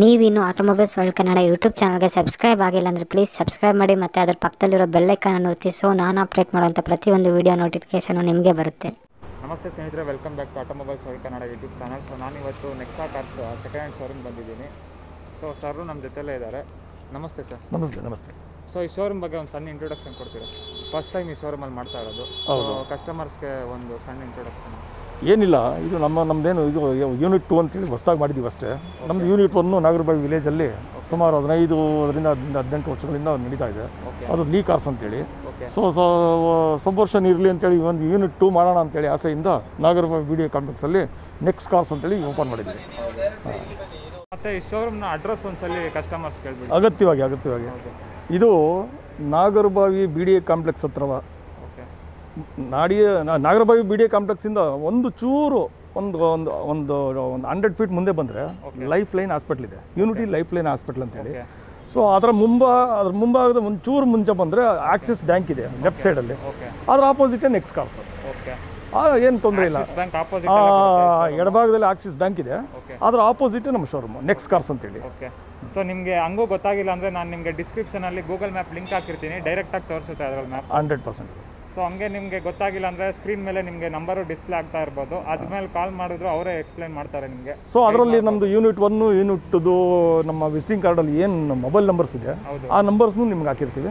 ನೀವಿನ್ನು automobiles world Kannada YouTube ಚಾನಲ್ಗೆ subscribe ಆಗಿಲ್ಲ ಅಂದರೆ ಪ್ಲೀಸ್ ಸಬ್ಸ್ಕ್ರೈಬ್ ಮಾಡಿ ಮತ್ತು ಅದರ ಪಕ್ಕದಲ್ಲಿರೋ ಬೆಲ್ ಐಕಾನ್ ಒತ್ತಿ ಸೊ ನಾನು ಅಪ್ಡೇಟ್ ಮಾಡುವಂಥ ಪ್ರತಿಯೊಂದು ವಿಡಿಯೋ ನೋಟಿಫಿಕೇಷನ್ ನಿಮಗೆ ಬರುತ್ತೆ. ನಮಸ್ತೆ ಸ್ನೇಹಿತರೆ, welcome back to automobiles world Kannada YouTube channel. So ನಾನಿವತ್ತು Nexa cars second hand showroom ಬಂದಿದ್ದೀನಿ. ಸೊ ಸರ್ ನಮ್ಮ ಜೊತೆಲೇ ಇದ್ದಾರೆ. ನಮಸ್ತೆ ಸರ್. ನಮಸ್ತೆ. ನಮಸ್ತೆ. ಸೊ ಈ ಶೋರೂಮ್ ಬಗ್ಗೆ ಒಂದು ಸಣ್ಣ ಇಂಟ್ರೊಡಕ್ಷನ್ ಕೊಡ್ತೀರಾ ಸರ್? ಫಸ್ಟ್ ಟೈಮ್ ಈ ಶೋರೂಮಲ್ಲಿ ಮಾಡ್ತಾ ಇರೋದು. ಸೊ ಕಸ್ಟಮರ್ಸ್ಗೆ ಒಂದು ಸಣ್ಣ ಇಂಟ್ರೊಡಕ್ಷನ್. ಏನಿಲ್ಲ, ಇದು ನಮ್ಮದೇನು ಇದು ಯೂನಿಟ್ 2 ಅಂತೇಳಿ ಹೊಸದಾಗಿ ಮಾಡಿದ್ದೀವಿ ಅಷ್ಟೇ. ನಮ್ಮದು ಯೂನಿಟ್ 1 ನಾಗರಬಾವಿ ವಿಲೇಜಲ್ಲಿ ಸುಮಾರು 15 ವರ್ಷಗಳಿಂದ ನಡೀತಾ ಇದೆ. ಅದು ಲೀ ಕಾರ್ಸ್ ಅಂತೇಳಿ. ಸೊ ಸ್ವಲ್ಪ ವರ್ಷ ಇರಲಿ ಅಂತೇಳಿ ಒಂದು ಯೂನಿಟ್ 2 ಮಾಡೋಣ ಅಂತೇಳಿ ಆಸೆಯಿಂದ ನಾಗರಬಾವಿ ವಿಡಿಯೋ ಕಾಂಪ್ಲೆಕ್ಸಲ್ಲಿ ನೆಕ್ಸ್ಟ್ ಕಾರ್ಸ್ ಅಂತೇಳಿ ಓಪನ್ ಮಾಡಿದ್ದೀವಿ. ಮತ್ತು ಈ ಶೋರೂಮ್ನ ಅಡ್ರೆಸ್ ಒಂದ್ಸಲಿ ಕಸ್ಟಮರ್ಸ್ ಕೇಳ್ಬಿಡಿ. ಅಗತ್ಯವಾಗಿ ಇದು Nagarbhavi B D A complex ಹತ್ರವ ನಾಗರಬಾವಿ ಬಿ ಡಿ ಎ ಕಾಂಪ್ಲೆಕ್ಸಿಂದ ಒಂದು ಚೂರು ಒಂದು 100 ಫೀಟ್ ಮುಂದೆ ಬಂದರೆ ಲೈಫ್ ಲೈನ್ ಹಾಸ್ಪಿಟ್ಲ್ ಇದೆ, ಯೂನಿಟಿ ಲೈಫ್ ಲೈನ್ ಹಾಸ್ಪಿಟ್ಲ್ ಅಂತೇಳಿ. ಸೊ ಅದರ ಮುಂಭಾಗದ ಒಂದು ಚೂರು ಮುಂಚೆ ಬಂದರೆ ಆಕ್ಸಿಸ್ ಬ್ಯಾಂಕ್ ಇದೆ ಲೆಫ್ಟ್ ಸೈಡಲ್ಲಿ, ಅದರ ಆಪೋಸಿಟೇ ನೆಕ್ಸ್ಟ್ ಕಾರ್ಸ್. ಏನು ತೊಂದರೆ ಇಲ್ಲ. ಎಡಭಾಗದಲ್ಲಿ ಆಕ್ಸಿಸ್ ಬ್ಯಾಂಕ್ ಇದೆ, ಅದರ ಆಪೋಸಿಟೇ ನಮ್ಮ ಶೋರೂಮ್ ನೆಕ್ಸ್ಟ್ ಕಾರ್ಸ್ ಅಂತೇಳಿ. ಸೊ ನಿಮಗೆ ಹಂಗೂ ಗೊತ್ತಾಗಿಲ್ಲ ಅಂದರೆ ನಾನು ನಿಮಗೆ ಡಿಸ್ಕ್ರಿಪ್ಷನಲ್ಲಿ ಗೂಗಲ್ ಮ್ಯಾಪ್ ಲಿಂಕ್ ಹಾಕಿರ್ತೀನಿ, ಡೈರೆಕ್ಟಾಗಿ ತೋರಿಸುತ್ತೆ ಅದರಲ್ಲಿ ಮ್ಯಾಪ್ 100%. ಸೊ ಹಂಗೆ ನಿಮಗೆ ಗೊತ್ತಾಗಿಲ್ಲ ಅಂದರೆ ಸ್ಕ್ರೀನ್ ಮೇಲೆ ನಿಮಗೆ ನಂಬರು ಡಿಸ್ಪ್ಲೇ ಆಗ್ತಾ ಇರ್ಬೋದು, ಅದ್ಮೇಲೆ ಕಾಲ್ ಮಾಡಿದ್ರು ಅವರೇ ಎಕ್ಸ್ಪ್ಲೈನ್ ಮಾಡ್ತಾರೆ ನಿಮಗೆ. ಸೊ ಅದರಲ್ಲಿ ನಮ್ಮದು ಯೂನಿಟ್ 1 ಯೂನಿಟ್ 2 ನಮ್ಮ ವಿಸಿಟಿಂಗ್ ಕಾರ್ಡಲ್ಲಿ ಏನು ಮೊಬೈಲ್ ನಂಬರ್ಸ್ ಇದೆ ಆ ನಂಬರ್ಸ್ನು ನಿಮ್ಗೆ ಹಾಕಿರ್ತೀವಿ.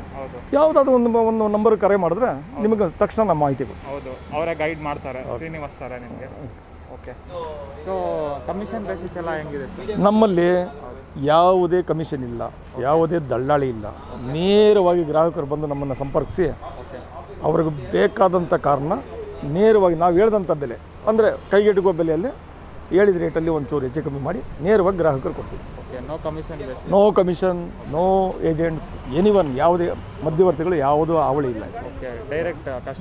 ಯಾವುದಾದ್ರೂ ಒಂದು ನಂಬರ್ ಕರೆ ಮಾಡಿದ್ರೆ ನಿಮಗೆ ತಕ್ಷಣ ನಮ್ಮ ಮಾಹಿತಿ ಕೊಡ್ತೀವಿ. ಹೌದು, ಅವರೇ ಗೈಡ್ ಮಾಡ್ತಾರೆ, ಶ್ರೀನಿವಾಸ್ ಸರ್ ನಿಮಗೆ. ಓಕೆ. ಸೊ ಕಮಿಷನ್ ಬೇಸಿಸ್ ಎಲ್ಲ ಹೆಂಗಿದೆ ಸರ್? ನಮ್ಮಲ್ಲಿ ಯಾವುದೇ ಕಮಿಷನ್ ಇಲ್ಲ, ಯಾವುದೇ ದಳ್ಳಾಳಿ ಇಲ್ಲ. ನೇರವಾಗಿ ಗ್ರಾಹಕರು ಬಂದು ನಮ್ಮನ್ನು ಸಂಪರ್ಕಿಸಿ ಅವ್ರಿಗೆ ಬೇಕಾದಂಥ ಕಾರಣ ನೇರವಾಗಿ ನಾವು ಹೇಳಿದಂಥ ಬೆಲೆ ಅಂದರೆ ಕೈಗೆಟುಕುವ ಬೆಲೆಯಲ್ಲಿ ಹೇಳಿದ ರೇಟಲ್ಲಿ ಒಂಚೂರು ಹೆಚ್ಚು ಕಮ್ಮಿ ಮಾಡಿ ನೇರವಾಗಿ ಗ್ರಾಹಕರು ಕೊಡ್ತೀವಿ. No commission, no agents, anyone, ಯಾವುದೇ ಮಧ್ಯವರ್ತಿಗಳು ಯಾವುದೂ ಅವಳಿ ಇಲ್ಲ.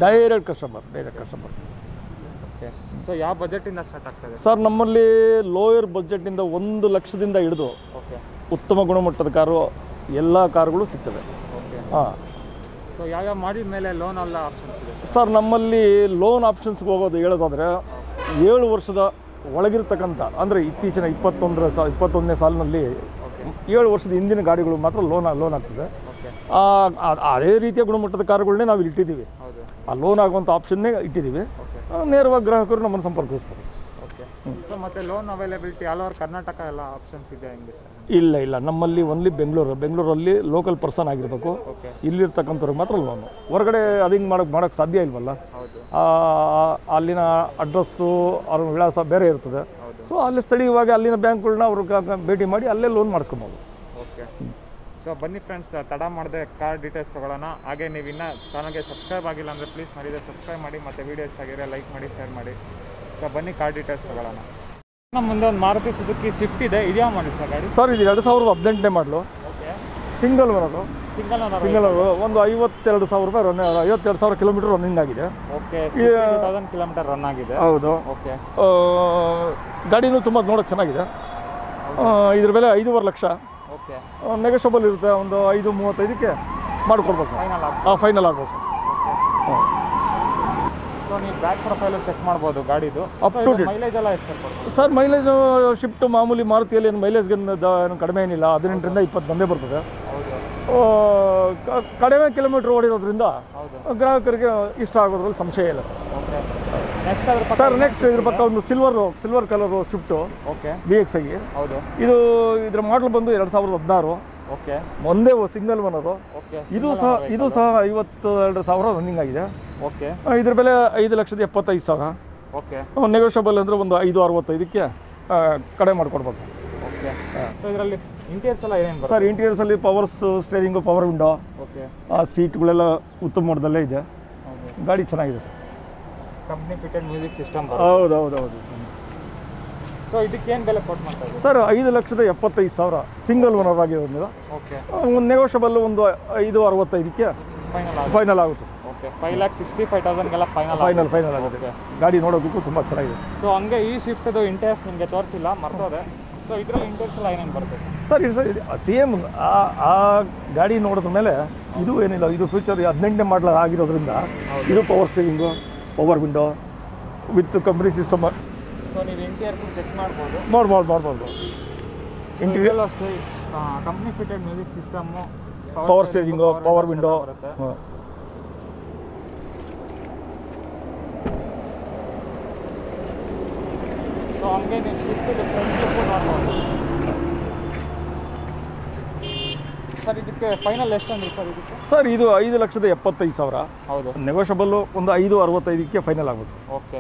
Direct customer. ಸೊ ಯಾವ ಬಜೆಟಿಂದ ಸ್ಟಾರ್ಟ್ ಆಗ್ತದೆ ಸರ್? ನಮ್ಮಲ್ಲಿ ಲೋಯರ್ ಬಜೆಟ್ನಿಂದ 1 ಲಕ್ಷದಿಂದ ಹಿಡಿದು ಉತ್ತಮ ಗುಣಮಟ್ಟದ ಕಾರು ಎಲ್ಲ ಕಾರುಗಳು ಸಿಗ್ತವೆ. ಹಾಂ. ಸೊ ಯಾವ ಮಾಡೆಲ್ ಮೇಲೆ ಲೋನ್ ಎಲ್ಲ ಆಪ್ಷನ್ಸ್ ಇದೆ ಸರ್? ನಮ್ಮಲ್ಲಿ ಲೋನ್ ಆಪ್ಷನ್ಸ್ಗೆ ಹೇಳೋದಾದರೆ 7 ವರ್ಷದ ಒಳಗಿರ್ತಕ್ಕಂಥ ಅಂದರೆ ಇತ್ತೀಚಿನ 21ನೇ ಸಾಲಿನಲ್ಲಿ 7 ವರ್ಷದ ಹಿಂದಿನ ಗಾಡಿಗಳು ಮಾತ್ರ ಲೋನ್ ಆಗ್ತದೆ. ಅದೇ ರೀತಿಯ ಗುಣಮಟ್ಟದ ಕಾರುಗಳನ್ನೇ ನಾವು ಇಟ್ಟಿದ್ದೀವಿ. ಆ ಲೋನ್ ಆಗುವಂಥ ಆಪ್ಷನ್ನೇ ಇಟ್ಟಿದ್ದೀವಿ. ನೇರವಾಗಿ ಗ್ರಾಹಕರು ನಮ್ಮನ್ನು ಸಂಪರ್ಕಿಸ್ಬೋದು. ಸೊ ಮತ್ತು loan availability all over Karnataka ಎಲ್ಲ ಆಪ್ಷನ್ಸ್ ಇದೆ ಹೆಂಗೆ ಸರ್? ಇಲ್ಲ, ನಮ್ಮಲ್ಲಿ ಓನ್ಲಿ ಬೆಂಗಳೂರಲ್ಲಿ ಲೋಕಲ್ ಪರ್ಸನ್ ಆಗಿರಬೇಕು. ಇಲ್ಲಿರ್ತಕ್ಕಂಥವ್ರಿಗೆ ಮಾತ್ರ ಲೋನು. ಹೊರಗಡೆ ಅದು ಹಿಂಗೆ ಮಾಡೋಕ್ಕೆ ಸಾಧ್ಯ ಇಲ್ವಲ್ಲ. ಅಲ್ಲಿನ ಅಡ್ರೆಸ್ಸು ಅವ್ರ ವಿಳಾಸ ಬೇರೆ ಇರ್ತದೆ. ಸೊ ಅಲ್ಲಿ ಸ್ಥಳೀಯವಾಗಿ ಅಲ್ಲಿನ ಬ್ಯಾಂಕ್ಗಳನ್ನ ಅವ್ರಿಗೆ ಭೇಟಿ ಮಾಡಿ ಅಲ್ಲೇ ಲೋನ್ ಮಾಡಿಸ್ಕೊಬೋದು. ಓಕೆ. ಸೊ ಬನ್ನಿ ಫ್ರೆಂಡ್ಸ್, ತಡ ಮಾಡದೆ ಕಾರ್ ಡೀಟೇಲ್ಸ್ ತೊಗೊಳ್ಳೋಣ. ಹಾಗೆ ನೀವು ಇನ್ನೂ ಚಾನಲ್ಗೆ ಸಬ್ಸ್ಕ್ರೈಬ್ ಆಗಿಲ್ಲ ಅಂದರೆ ಪ್ಲೀಸ್ ಮರಿದೆ ಸಬ್ಸ್ಕ್ರೈಬ್ ಮಾಡಿ, ಮತ್ತು ವೀಡಿಯೋ ಇಷ್ಟ ಆಗಿದ್ರೆ ಲೈಕ್ ಮಾಡಿ, ಶೇರ್ ಮಾಡಿ. ಸೊ ಬನ್ನಿ ಕಾರ್ ಡೀಟೇಲ್ಸ್ ತೊಗೊಳ್ಳೋಣ. ನಮ್ಮ ಮುಂದೆ ಒಂದು ಮಾರುತಿ ಸುಜುಕಿ ಸ್ವಿಫ್ಟ್ ಇದೆ. ಇದ್ಯಾವ ಮಾಡಿ ಸರ್ ಗಾಡಿ? ಸರ್ ಇದು 2018ನೇ ಮಾಡಲು. ಓಕೆ. Single owner. ಒಂದು 52,000 ಕಿಲೋಮೀಟರ್ ರನ್ನಿಂಗ್ ಆಗಿದೆ. ಓಕೆ. 50,000 ಕಿಲೋಮೀಟರ್ ರನ್ ಆಗಿದೆ. ಹೌದು. ಓಕೆ. ಗಾಡಿನೂ ತುಂಬ ನೋಡೋಕ್ಕೆ ಚೆನ್ನಾಗಿದೆ. ಇದ್ರ ಬೆಲೆ 5.5 ಲಕ್ಷ. ಓಕೆ. ನೆಗೋಷಿಯಬಲ್ ಇರುತ್ತೆ. ಒಂದು 5.35ಕ್ಕೆ ಮಾಡಿಕೊಡ್ಬೋದು ಸರ್. ಫೈನಲ್ ಆಗ್ಬೋದು ಸರ್. ಸೊ ನೀವು ಬ್ಯಾಕ್ ಪ್ರೊಫೈಲು ಚೆಕ್ ಮಾಡ್ಬೋದು ಗಾಡಿದು. Up to date. ಮೈಲೇಜ್ ಎಲ್ಲ ಎಷ್ಟು ಕೊಡ್ಬೋದು ಸರ್? ಮೈಲೇಜ್ ಶಿಫ್ಟ್ ಮಾಮೂಲಿ ಮಾರುತಿಯಲ್ಲಿ ಏನು ಮೈಲೇಜ್ಗೆ ಏನು ಕಡಿಮೆ ಏನಿಲ್ಲ, 18ರಿಂದ 20 ಬಂದೇ ಬರ್ತದೆ. ಕಡಿಮೆ ಕಿಲೋಮೀಟ್ರ್ ಓಡಿರೋದ್ರಿಂದ ಗ್ರಾಹಕರಿಗೆ ಇಷ್ಟ ಆಗೋದ್ರಲ್ಲಿ ಸಂಶಯ ಇಲ್ಲ ಸರ್. ನೆಕ್ಸ್ಟ್ ಇದ್ರ ಪಕ್ಕ ಒಂದು silver colour Swift. Okay. BX ಆಗಿ. ಹೌದು. ಇದರ ಮಾಡಲ್ ಬಂದು 2016. ಓಕೆ. ಒಂದೇ ಸಿಂಗಲ್ ಓನರು. ಓಕೆ. ಇದು ಸಹ 52,000 ರನ್ನಿಂಗ್ ಆಗಿದೆ. ಓಕೆ. ಇದ್ರ ಬೆಲೆ 5,75,000. ಓಕೆ. ನೆಗೋಷಿಯಬಲ್ ಅಂದರೆ ಒಂದು 5.65ಕ್ಕೆ ಕಡಿಮೆ ಮಾಡಿಕೊಡ್ಬೋದು ಸರ್. ಓಕೆ. ಸೊ ಇದರಲ್ಲಿ ಇಂಟೀರಿಯರ್ಸ್ ಎಲ್ಲ ಏನೇನು ಬರುತ್ತೆ ಸರ್? ಇಂಟೀರಿಯರ್ಸಲ್ಲಿ powers steering, power window. Okay. ಸೀಟ್ಗಳೆಲ್ಲ ಉತ್ತಮ ಮಟ್ಟದಲ್ಲೇ ಇದೆ. ಗಾಡಿ ಚೆನ್ನಾಗಿದೆ sir. Company fitted music system. ಹೌದು. ಸೊ ಇದಕ್ಕೆ ಏನು ಬೆಲೆ ಕೊಟ್ಟು ಮಾಡ್ತಾ ಇದ್ದೀವಿ ಸರ್? 5,75,000 ಸಿಂಗಲ್ ಓನರ್ ಆಗಿರೋದ್ರಿಂದ. ಓಕೆ. ಒಂದು ನೆಗೋಷಿಯಬಲ್ ಒಂದು 5.65ಕ್ಕೆ ಫೈನಲ್ ಆಗುತ್ತೆ. ಓಕೆ. 5,65,000ಗೆಲ್ಲ ಫೈನಲ್ ಆಗುತ್ತೆ. ಗಾಡಿ ನೋಡೋದಕ್ಕೂ ತುಂಬ ಚೆನ್ನಾಗಿದೆ. ಸೊ ಹಂಗೆ ಈ ಶಿಫ್ಟ್ದು ಇಂಟೀರಿಯರ್ಸ್ ನಿಮಗೆ ತೋರಿಸಿಲ್ಲ, ಮರ್ತೋದೆ. ಸೊ ಇದರಲ್ಲಿ ಇಂಟೀರಿಯರ್ಸ್ ಎಲ್ಲ ಏನೇನು ಬರುತ್ತೆ ಸರ್? ಇದು ಸೇಮ್ ಆ ಗಾಡಿ ನೋಡಿದ ಮೇಲೆ ಇದು ಏನಿಲ್ಲ. ಇದು ಫ್ಯೂಚರ್ 18ನೇ ಮಾಡಲ್ ಆಗಿರೋದ್ರಿಂದ ಇದು power steering, power window with company system. So ನೀವು ಇಂಟೀರಿಯರ್ಸ್ ಚೆಕ್ ಮಾಡ್ಬೋದು. ಮಾಡ್ಬೋದು. ಇಂಟೀರಿಯರ್ ಅಷ್ಟೇ company fitted music system, power steering, power window. ಬರುತ್ತೆ. ಸೊ ಹಂಗೆ ನೀವು ಶಿಫ್ಟ್ ಫ್ರಂಟ್ ಲುಕ್ಕು ನೋಡ್ಬೋದು. ಸರ್ ಇದಕ್ಕೆ ಫೈನಲ್ ಎಷ್ಟು ಅಂದ್ರಿ ಸರ್ ಇದಕ್ಕೆ? ಸರ್ ಇದು 5,75,000. ಹೌದು. ನೆಗೋಷಿಯಬಲ್ಲು ಒಂದು 5,65,000 ಫೈನಲ್ ಆಗೋದು. ಓಕೆ.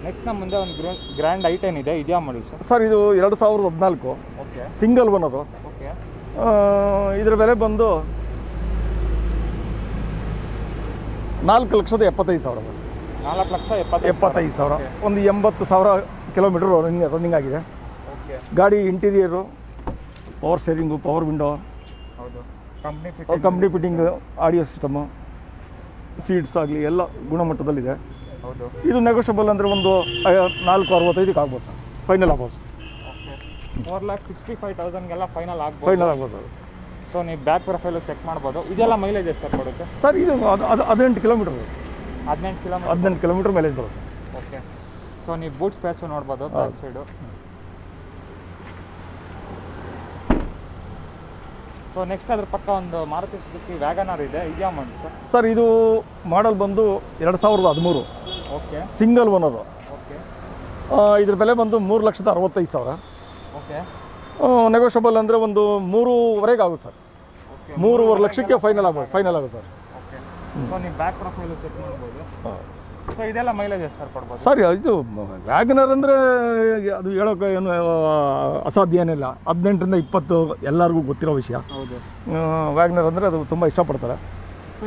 ನೆಕ್ಸ್ಟ್ ನಮ್ಮ ಮುಂದೆ ಒಂದು ಗ್ರ್ಯಾಂಡ್ ಐಟೆನ್ ಇದೆ, ಇದೆಯಾ ಮಾಡಿ ಸರ್? ಸರ್ ಇದು 2014 ಓಕೆ. Single owner. ಓಕೆ. ಇದರ ಬೆಲೆ ಬಂದು 4,75,000. 4,75,000. ಒಂದು 80,000 ಕಿಲೋಮೀಟರ್ ರನ್ನಿಂಗ್ ಆಗಿದೆ. ಓಕೆ. ಗಾಡಿ interior, power steering, power window, ಹೌದು. Company fitting, audio system, seats ಆಗಲಿ ಎಲ್ಲ ಗುಣಮಟ್ಟದಲ್ಲಿದೆ. ಹೌದು. ಇದು ನೆಗೋಷಿಯಬಲ್ ಅಂದರೆ ಒಂದು 4,65,000 ಆಗ್ಬೋದು ಸರ್, ಫೈನಲ್ ಆಗ್ಬೋದು. ಓಕೆ. 4,65,000 ಫೈನಲ್ ಆಗ್ಬೋದು. ಫೈನಲ್ ಆಗ್ಬೋದು. ಸೊ ನೀವು ಬ್ಯಾಕ್ ಪ್ರೊಫೈಲು ಚೆಕ್ ಮಾಡ್ಬೋದು. ಇದೆಲ್ಲ ಮೈಲೇಜ್ ಎಷ್ಟು ಸರ್ ಕೊಡುತ್ತೆ? ಸರ್ ಇದು 18 ಕಿಲೋಮೀಟರ್. 18 ಕಿಲೋಮೀಟರ್ ಮೈಲೇಜ್ ಬರುತ್ತೆ. ಓಕೆ. ಸೊ ನೀವು ಬೂಟ್ ಸ್ಪೇಸು ನೋಡ್ಬೋದು ಬ್ಯಾಕ್ ಸೈಡು. ಸೊ ನೆಕ್ಸ್ಟ್ ಅದ್ರ ಪಕ್ಕ ಒಂದು ಮಾರುತಿ ಸುಜುಕಿ ವ್ಯಾಗನರ್ ಇದೆ, ಇದೆಯಾ ಮಾಡಿ ಸರ್? ಸರ್ ಇದು ಮಾಡಲ್ ಬಂದು 2013. ಓಕೆ. Single owner. ಓಕೆ. ಇದ್ರ ಬೆಲೆ ಬಂದು 3,65,000. ಓಕೆ. ನೆಗೋಷಿಯಬಲ್ ಅಂದರೆ ಒಂದು 3,500 ಆಗುತ್ತೆ ಸರ್. ಓಕೆ. 3,500 ಲಕ್ಷಕ್ಕೆ ಫೈನಲ್ ಆಗುತ್ತೆ ಸರ್. ಓಕೆ. ಸೊ ನೀವು ಬ್ಯಾಕ್ ಪ್ರೊಫೈಲು ಚೆಕ್ ಮಾಡ್ಬೋದು. ಸೊ ಇದೆಲ್ಲ ಮೈಲೇಜ್ ಎಷ್ಟು ಸರ್ ಕೊಡ್ಬೋದು? ಸರ್ ಇದು ವ್ಯಾಗನರ್ ಅಂದರೆ ಅದು ಹೇಳೋಕೆ ಏನು ಅಸಾಧ್ಯ ಏನಿಲ್ಲ. 18ರಿಂದ 20 ಎಲ್ಲರಿಗೂ ಗೊತ್ತಿರೋ ವಿಷಯ. ಹೌದು. ವ್ಯಾಗನರ್ ಅಂದರೆ ಅದು ತುಂಬ ಇಷ್ಟಪಡ್ತಾರೆ. ಸೊ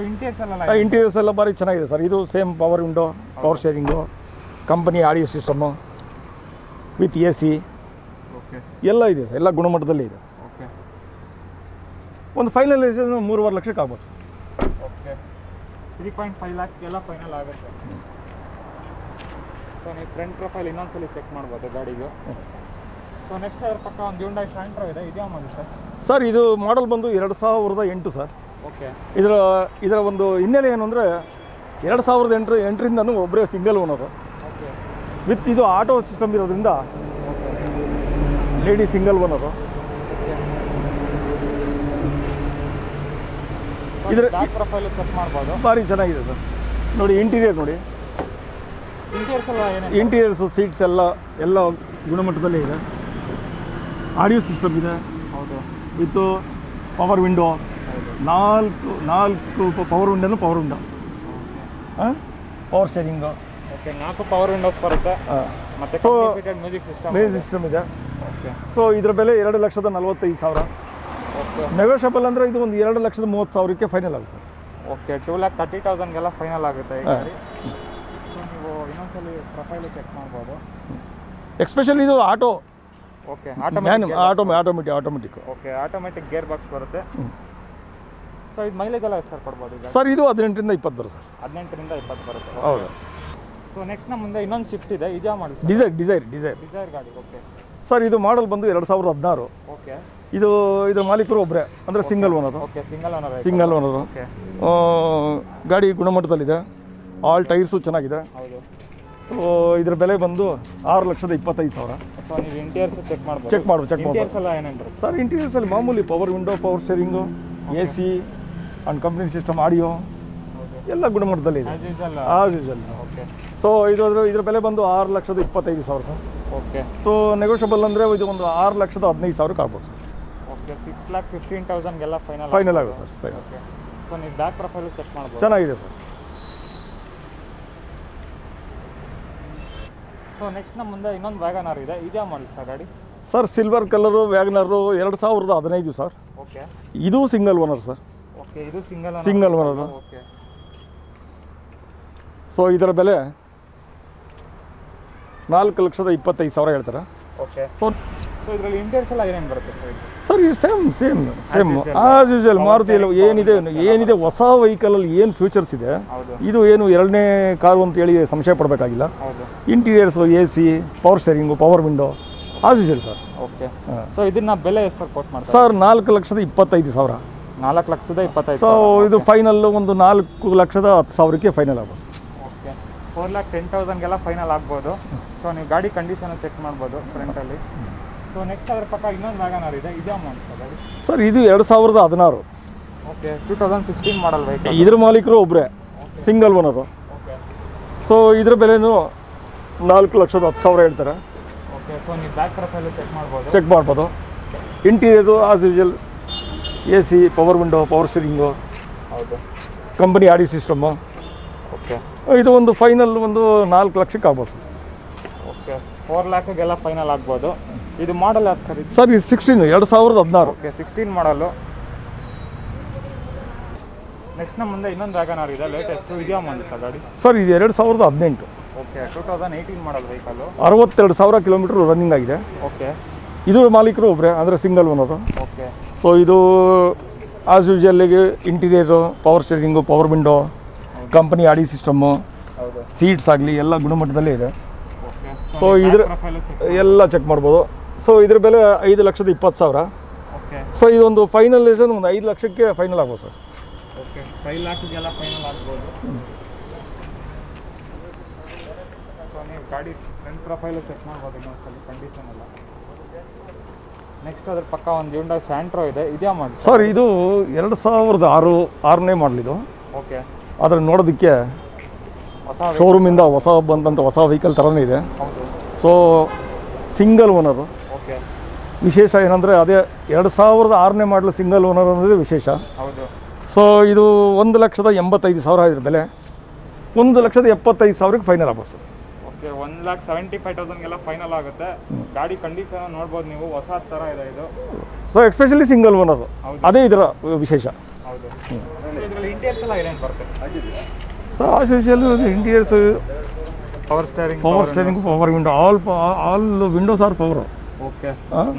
ಇಂಟೀರಿಯರ್ಸ್ ಎಲ್ಲ ಭಾರಿ ಚೆನ್ನಾಗಿದೆ ಸರ್. ಇದು same power window, power steering, company audio system with AC okay. ಎಲ್ಲ ಇದೆ ಸರ್, ಎಲ್ಲ ಗುಣಮಟ್ಟದಲ್ಲಿ ಇದೆ. ಓಕೆ. ಒಂದು ಫೈನಲೈಸೇಷನ್ 3,500 ಲಕ್ಷಕ್ಕೆ ಆಗ್ಬೋದು. ಓಕೆ. 3.5 lakh ಎಲ್ಲ ಫೈನಲ್ ಆಗುತ್ತೆ. ಸೊ ನೀವು ಫ್ರಂಟ್ ಪ್ರೊಫೈಲ್ ಇನ್ನೊಂದ್ಸಲಿ ಚೆಕ್ ಮಾಡ್ಬೋದು ಗಾಡಿಗೆ. ಸೊ ನೆಕ್ಸ್ಟ್ ಅದ್ರ ಪಕ್ಕ ಒಂದು ಹ್ಯುಂಡೈ ಸ್ಯಾಂಟ್ರೋ ಇದೆ, ಇದೆಯಾ ಮಾಡಿ ಸರ್? ಸರ್ ಇದು ಮಾಡಲ್ ಬಂದು 2008 ಸರ್. ಓಕೆ. ಇದರ ಒಂದು ಹಿನ್ನೆಲೆ ಏನು ಅಂದರೆ 2008ರಿಂದನೂ ಒಬ್ಬರೇ ಸಿಂಗಲ್ ಓನರು. ಓಕೆ. ವಿತ್ ಇದು ಆಟೋ ಸಿಸ್ಟಮ್ ಇರೋದ್ರಿಂದ ಲೇಡಿ ಸಿಂಗಲ್ ಓನರು. ಇದರ ಬ್ಯಾಕ್ ಪ್ರೊಫೈಲ್ ಚೆಕ್ ಮಾಡ್ಬೋದು. ಭಾರಿ ಚೆನ್ನಾಗಿದೆ ಸರ್. ನೋಡಿ ಇಂಟೀರಿಯರ್ ನೋಡಿ, ಇಂಟೀರಿಯರ್ಸ್ ಎಲ್ಲ ಏನೇನು? ಇಂಟೀರಿಯರ್ಸು, ಸೀಟ್ಸ್ ಎಲ್ಲ ಗುಣಮಟ್ಟದಲ್ಲೇ ಇದೆ. ಆಡಿಯೋ ಸಿಸ್ಟಮ್ ಇದೆ. ಹೌದು. ವಿತ್ತು ಪವರ್ ವಿಂಡೋ, ನಾಲ್ಕು ಪವರ್ ವಿಂಡೋ, ಹಾಂ, power steering. Okay. 4 power windows ಬರುತ್ತೆ. ಮತ್ತೆ ಸೊ ಮ್ಯೂಸಿಕ್ ಸಿಸ್ಟಮ್ ಇದೆ. ಓಕೆ. ಸೊ ಇದರ ಬೆಲೆ 2,45,000. ಓಕೆ. ನೆಗೋಷಿಯಬಲ್ ಅಂದರೆ ಇದು ಒಂದು 2,30,000ಕ್ಕೆ ಫೈನಲ್ ಆಗುತ್ತೆ ಸರ್. ಓಕೆ. 2,30,000 ಫೈನಲ್ ಆಗುತ್ತೆ ಈ ಗಾಡಿ. ಸೊ ನೀವು ಇನ್ನೊಂದ್ಸಲಿ ಪ್ರೊಫೈಲು ಚೆಕ್ ಮಾಡ್ಬೋದು. ಎಕ್ಸ್ಪೆಷಲಿ ಇದು auto. Okay. Automatic. Okay. Automatic gear box ಬರುತ್ತೆ. ಸೊ ಇದು ಮೈಲೇಜ್ ಎಲ್ಲ ಸರ್ ಕೊಡ್ಬೋದು ಈಗ? ಸರ್ ಇದು 18ರಿಂದ 20 ಬರುತ್ತೆ ಸರ್. 18ರಿಂದ 20 ಬರುತ್ತೆ. ಹೌದು. ಸೊ ನೆಕ್ಸ್ಟ್ ನಮ್ಮ ಮುಂದೆ ಇನ್ನೊಂದು ಶಿಫ್ಟ್ ಇದೆ, ಇದೆಯಾ ಮಾಡಿ? ಡಿಸೈರ್ ಗಾಡಿ. ಓಕೆ. ಸರ್ ಇದು ಮಾಡಲ್ ಬಂದು 2016. ಓಕೆ. ಇದರ ಮಾಲೀಕರು ಒಬ್ಬರೇ, ಅಂದರೆ single owner. Okay. Single owner. Okay. ಗಾಡಿ ಗುಣಮಟ್ಟದಲ್ಲಿದೆ. ಆಲ್ ಟೈರ್ಸು ಚೆನ್ನಾಗಿದೆ. ಹೌದು. ಸೊ ಇದರ ಬೆಲೆ ಬಂದು 6,25,000. ಸೊ ನೀವು ಇಂಟೀರಿಯರ್ಸ್ ಚೆಕ್ ಮಾಡ್ಬೋದು. ಇಂಟೀರಿಯರ್ಸ್ ಎಲ್ಲ ಏನೇನು ಬರುತ್ತೆ ಸರ್? ಇಂಟೀರಿಯರ್ಸಲ್ಲಿ ಮಾಮೂಲಿ power window, power steering, AC and company system, audio ಎಲ್ಲ ಗುಣಮಟ್ಟದಲ್ಲಿದೆ. As usual. ಓಕೆ. ಸೊ ಇದರ ಬೆಲೆ ಬಂದು 6,25,000 ಸರ್. ಓಕೆ. ಸೊ ನೆಗೋಷಿಯಬಲ್ ಅಂದರೆ ಇದು ಒಂದು 6,15,000 ಆಗ್ಬೋದು ಸರ್. ಓಕೆ. 6,15,000 ಫೈನಲ್ ಆಗುತ್ತೆ ಸರ್. ಓಕೆ. ಸೊ ನೀವು ಬ್ಯಾಕ್ ಪ್ರೊಫೈಲು ಚೆಕ್ ಮಾಡ್ಬೋದು. ಚೆನ್ನಾಗಿದೆ ಸರ್. ಸೊ ನೆಕ್ಸ್ಟ್ ನಮ್ಮ ಮುಂದೆ ಇನ್ನೊಂದು ವ್ಯಾಗನರ್ ಇದೆ, ಇದೆಯಾ ಮಾಡಿ ಸರ್ ಗಾಡಿ? Sir silver colour Wagon R 2015 sir. Okay. ಇದು ಸಿಂಗಲ್ ಓನರ್ ಸರ್. ಓಕೆ. ಇದು ಸಿಂಗಲ್ ಓನರ್. ಓಕೆ. ಸೊ ಇದರ ಬೆಲೆ 4,25,000 ಹೇಳ್ತಾರೆ. ಓಕೆ. ಸೊ ಇದರಲ್ಲಿ ಇಂಟೀರಿಯರ್ಸ್ ಎಲ್ಲ ಏನೇನು ಬರುತ್ತೆ ಸರ್? ಸರ್ ಇದು ಸೇಮ್ ಆಸ್ ಯೂಶುವಲ್. ಮಾರುತಿಯಲ್ಲಿ ಏನಿದೆ ಹೊಸ ವೆಹಿಕಲಲ್ಲಿ ಏನು ಫ್ಯೂಚರ್ಸ್ ಇದೆ, ಇದು ಏನು 2ನೇ ಕಾರು ಅಂತೇಳಿ ಸಂಶಯ ಪಡಬೇಕಾಗಿಲ್ಲ. Interiors, AC, power steering, power window, as usual sir. Okay. So ಇದನ್ನ ಬೆಲೆ ಎಷ್ಟು ಸರ್ ಕೊಟ್ಟು ಮಾಡ್ತಾರೆ? ಸರ್ 4,25,000. 4,25,000. ಸೊ ಇದು ಫೈನಲ್ ಒಂದು 4,10,000ಕ್ಕೆ ಫೈನಲ್ ಆಗ್ಬೋದು. ಓಕೆ. 4,10,000 ಫೈನಲ್ ಆಗ್ಬೋದು. ಸೊ ನೀವು ಗಾಡಿ ಕಂಡೀಷನ್ ಚೆಕ್ ಮಾಡ್ಬೋದು ಫ್ರಂಟಲ್ಲಿ. ಸೊ ನೆಕ್ಸ್ಟ್ ಅದ್ರ ಪಕ್ಕ ಇನ್ನೊಂದು ವ್ಯಾಗನರ್ ಇದೆ, ಇದೇ ಅಮೌಂಟ್ ಗಾಡಿ? ಸರ್ ಇದು 2016. ಓಕೆ 2016 ಮಾಡಲ್ ವೆಹಿಕಲ್. ಇದ್ರ ಮಾಲೀಕರು ಒಬ್ಬರೇ, ಸಿಂಗಲ್ ಓನರು. ಓಕೆ ಸೊ ಇದ್ರ ಬೆಲೆನೂ 4,10,000 ಹೇಳ್ತಾರೆ. ಓಕೆ ಸೊ ನೀವು ಬ್ಯಾಕ್ ಪ್ರೊಫೈಲು ಚೆಕ್ ಮಾಡ್ಬೋದು. Interior as usual AC, power window, power steering, ಹೌದು, ಕಂಪನಿ ಆಡಿ ಸಿಸ್ಟಮು. ಓಕೆ ಇದು ಒಂದು ಫೈನಲ್ ಒಂದು 4 ಲಕ್ಷಕ್ಕೆ ಆಗ್ಬೋದು. ಓಕೆ 4 ಲ್ಯಾಕ್ಗೆಲ್ಲ ಫೈನಲ್ ಆಗ್ಬೋದು. ಇದು ಮಾಡಲ್ ಯಾಕೆ ಸರ್? ಸರ್ ಇದು 2016. ಓಕೆ 16 ಮಾಡಲು. ನೆಕ್ಸ್ಟ್ ನಮ್ಮ ಮುಂದೆ ಇನ್ನೊಂದು ವ್ಯಾಗನರ್ ಇದೆ ಲೇಟೆಸ್ಟು, ಇದೆಯಾ ಮಾಡಿ ಸರ್ ಗಾಡಿ? ಸರ್ ಇದು 2018. Okay 2018 model vehicle. 62,000 kilometre running ಆಗಿದೆ. ಓಕೆ ಇದು ಮಾಲೀಕರು ಒಬ್ಬರೇ, ಅಂದರೆ ಸಿಂಗಲ್ ಓನರು. ಓಕೆ ಸೊ ಇದು ಆಸ್ ಯೂಶುವಲ್ಲಿಗೆ interior, power steering, power window, company audio system, ಹೌದು, ಸೀಟ್ಸ್ ಆಗಲಿ ಎಲ್ಲ ಗುಣಮಟ್ಟದಲ್ಲೇ ಇದೆ. ಓಕೆ ಸೊ ಇದ್ರ ಎಲ್ಲ ಚೆಕ್ ಮಾಡ್ಬೋದು. ಸೊ ಇದ್ರ ಬೆಲೆ 5,20,000. ಓಕೆ ಸೊ ಇದೊಂದು ಫೈನಲೈಸೇಷನ್ ಒಂದು 5 ಲಕ್ಷಕ್ಕೆ ಫೈನಲ್ ಆಗ್ಬೋದು ಸರ್. ಓಕೆ 5 ಲ್ಯಾಕ್ಗೆಲ್ಲ ಫೈನಲ್ ಆಗ್ಬೋದು. ಸೊ ನೀವು ಗಾಡಿ ಫ್ರಂಟ್ ಪ್ರೊಫೈಲು ಚೆಕ್ ಮಾಡ್ಬೋದು ಇನ್ನೊಂದ್ಸಲ ಕಂಡೀಷನ್ ಎಲ್ಲ. ನೆಕ್ಸ್ಟ್ ಅದ್ರ ಪಕ್ಕ ಒಂದು ಹ್ಯುಂಡೈ ಸ್ಯಾಂಟ್ರೋ ಇದೆ, ಇದೇ ಮಾಡಿ ಸರ್ ಇದು 2006ನೇ ಮಾಡಲಿದ್ದು. ಓಕೆ ಆದರೆ ನೋಡೋದಕ್ಕೆ ಹೊಸ ಶೋರೂಮಿಂದ ಹೊಸ ಬಂದಂಥ ಹೊಸ ವೆಹಿಕಲ್ ಥರನೇ ಇದೆ. ಹೌದು. So single owner. ಓಕೆ ವಿಶೇಷ ಏನಂದರೆ ಅದೇ 2006ನೇ ಮಾಡಲು ಸಿಂಗಲ್ ಓನರ್ ಅನ್ನೋದೇ ವಿಶೇಷ. ಹೌದು. ಸೊ ಇದು 1,85,000 ಇದ್ರ ಬೆಲೆ. 1,75,000ಕ್ಕೆ ಫೈನಲ್ ಆಗ್ಬೋದು ಸರ್. ಓಕೆ 1,75,000ಗೆಲ್ಲ ಫೈನಲ್ ಆಗುತ್ತೆ. ಗಾಡಿ ಕಂಡೀಷನ್ ನೋಡ್ಬೋದು ನೀವು, ಹೊಸ ಥರ ಇದೆ ಇದು. ಸೊ ಎಸ್ಪೆಷಲಿ ಸಿಂಗಲ್ ಓನರು, ಅದೇ ಇದರ ವಿಶೇಷ. ಹೌದು. ಇದರಲ್ಲಿ ಇಂಟೀರಿಯರ್ಸ್ ಎಲ್ಲ ಏನೇನು ಬರುತ್ತೆ? So as usual interiors, power steering, power window, all windows are power. Okay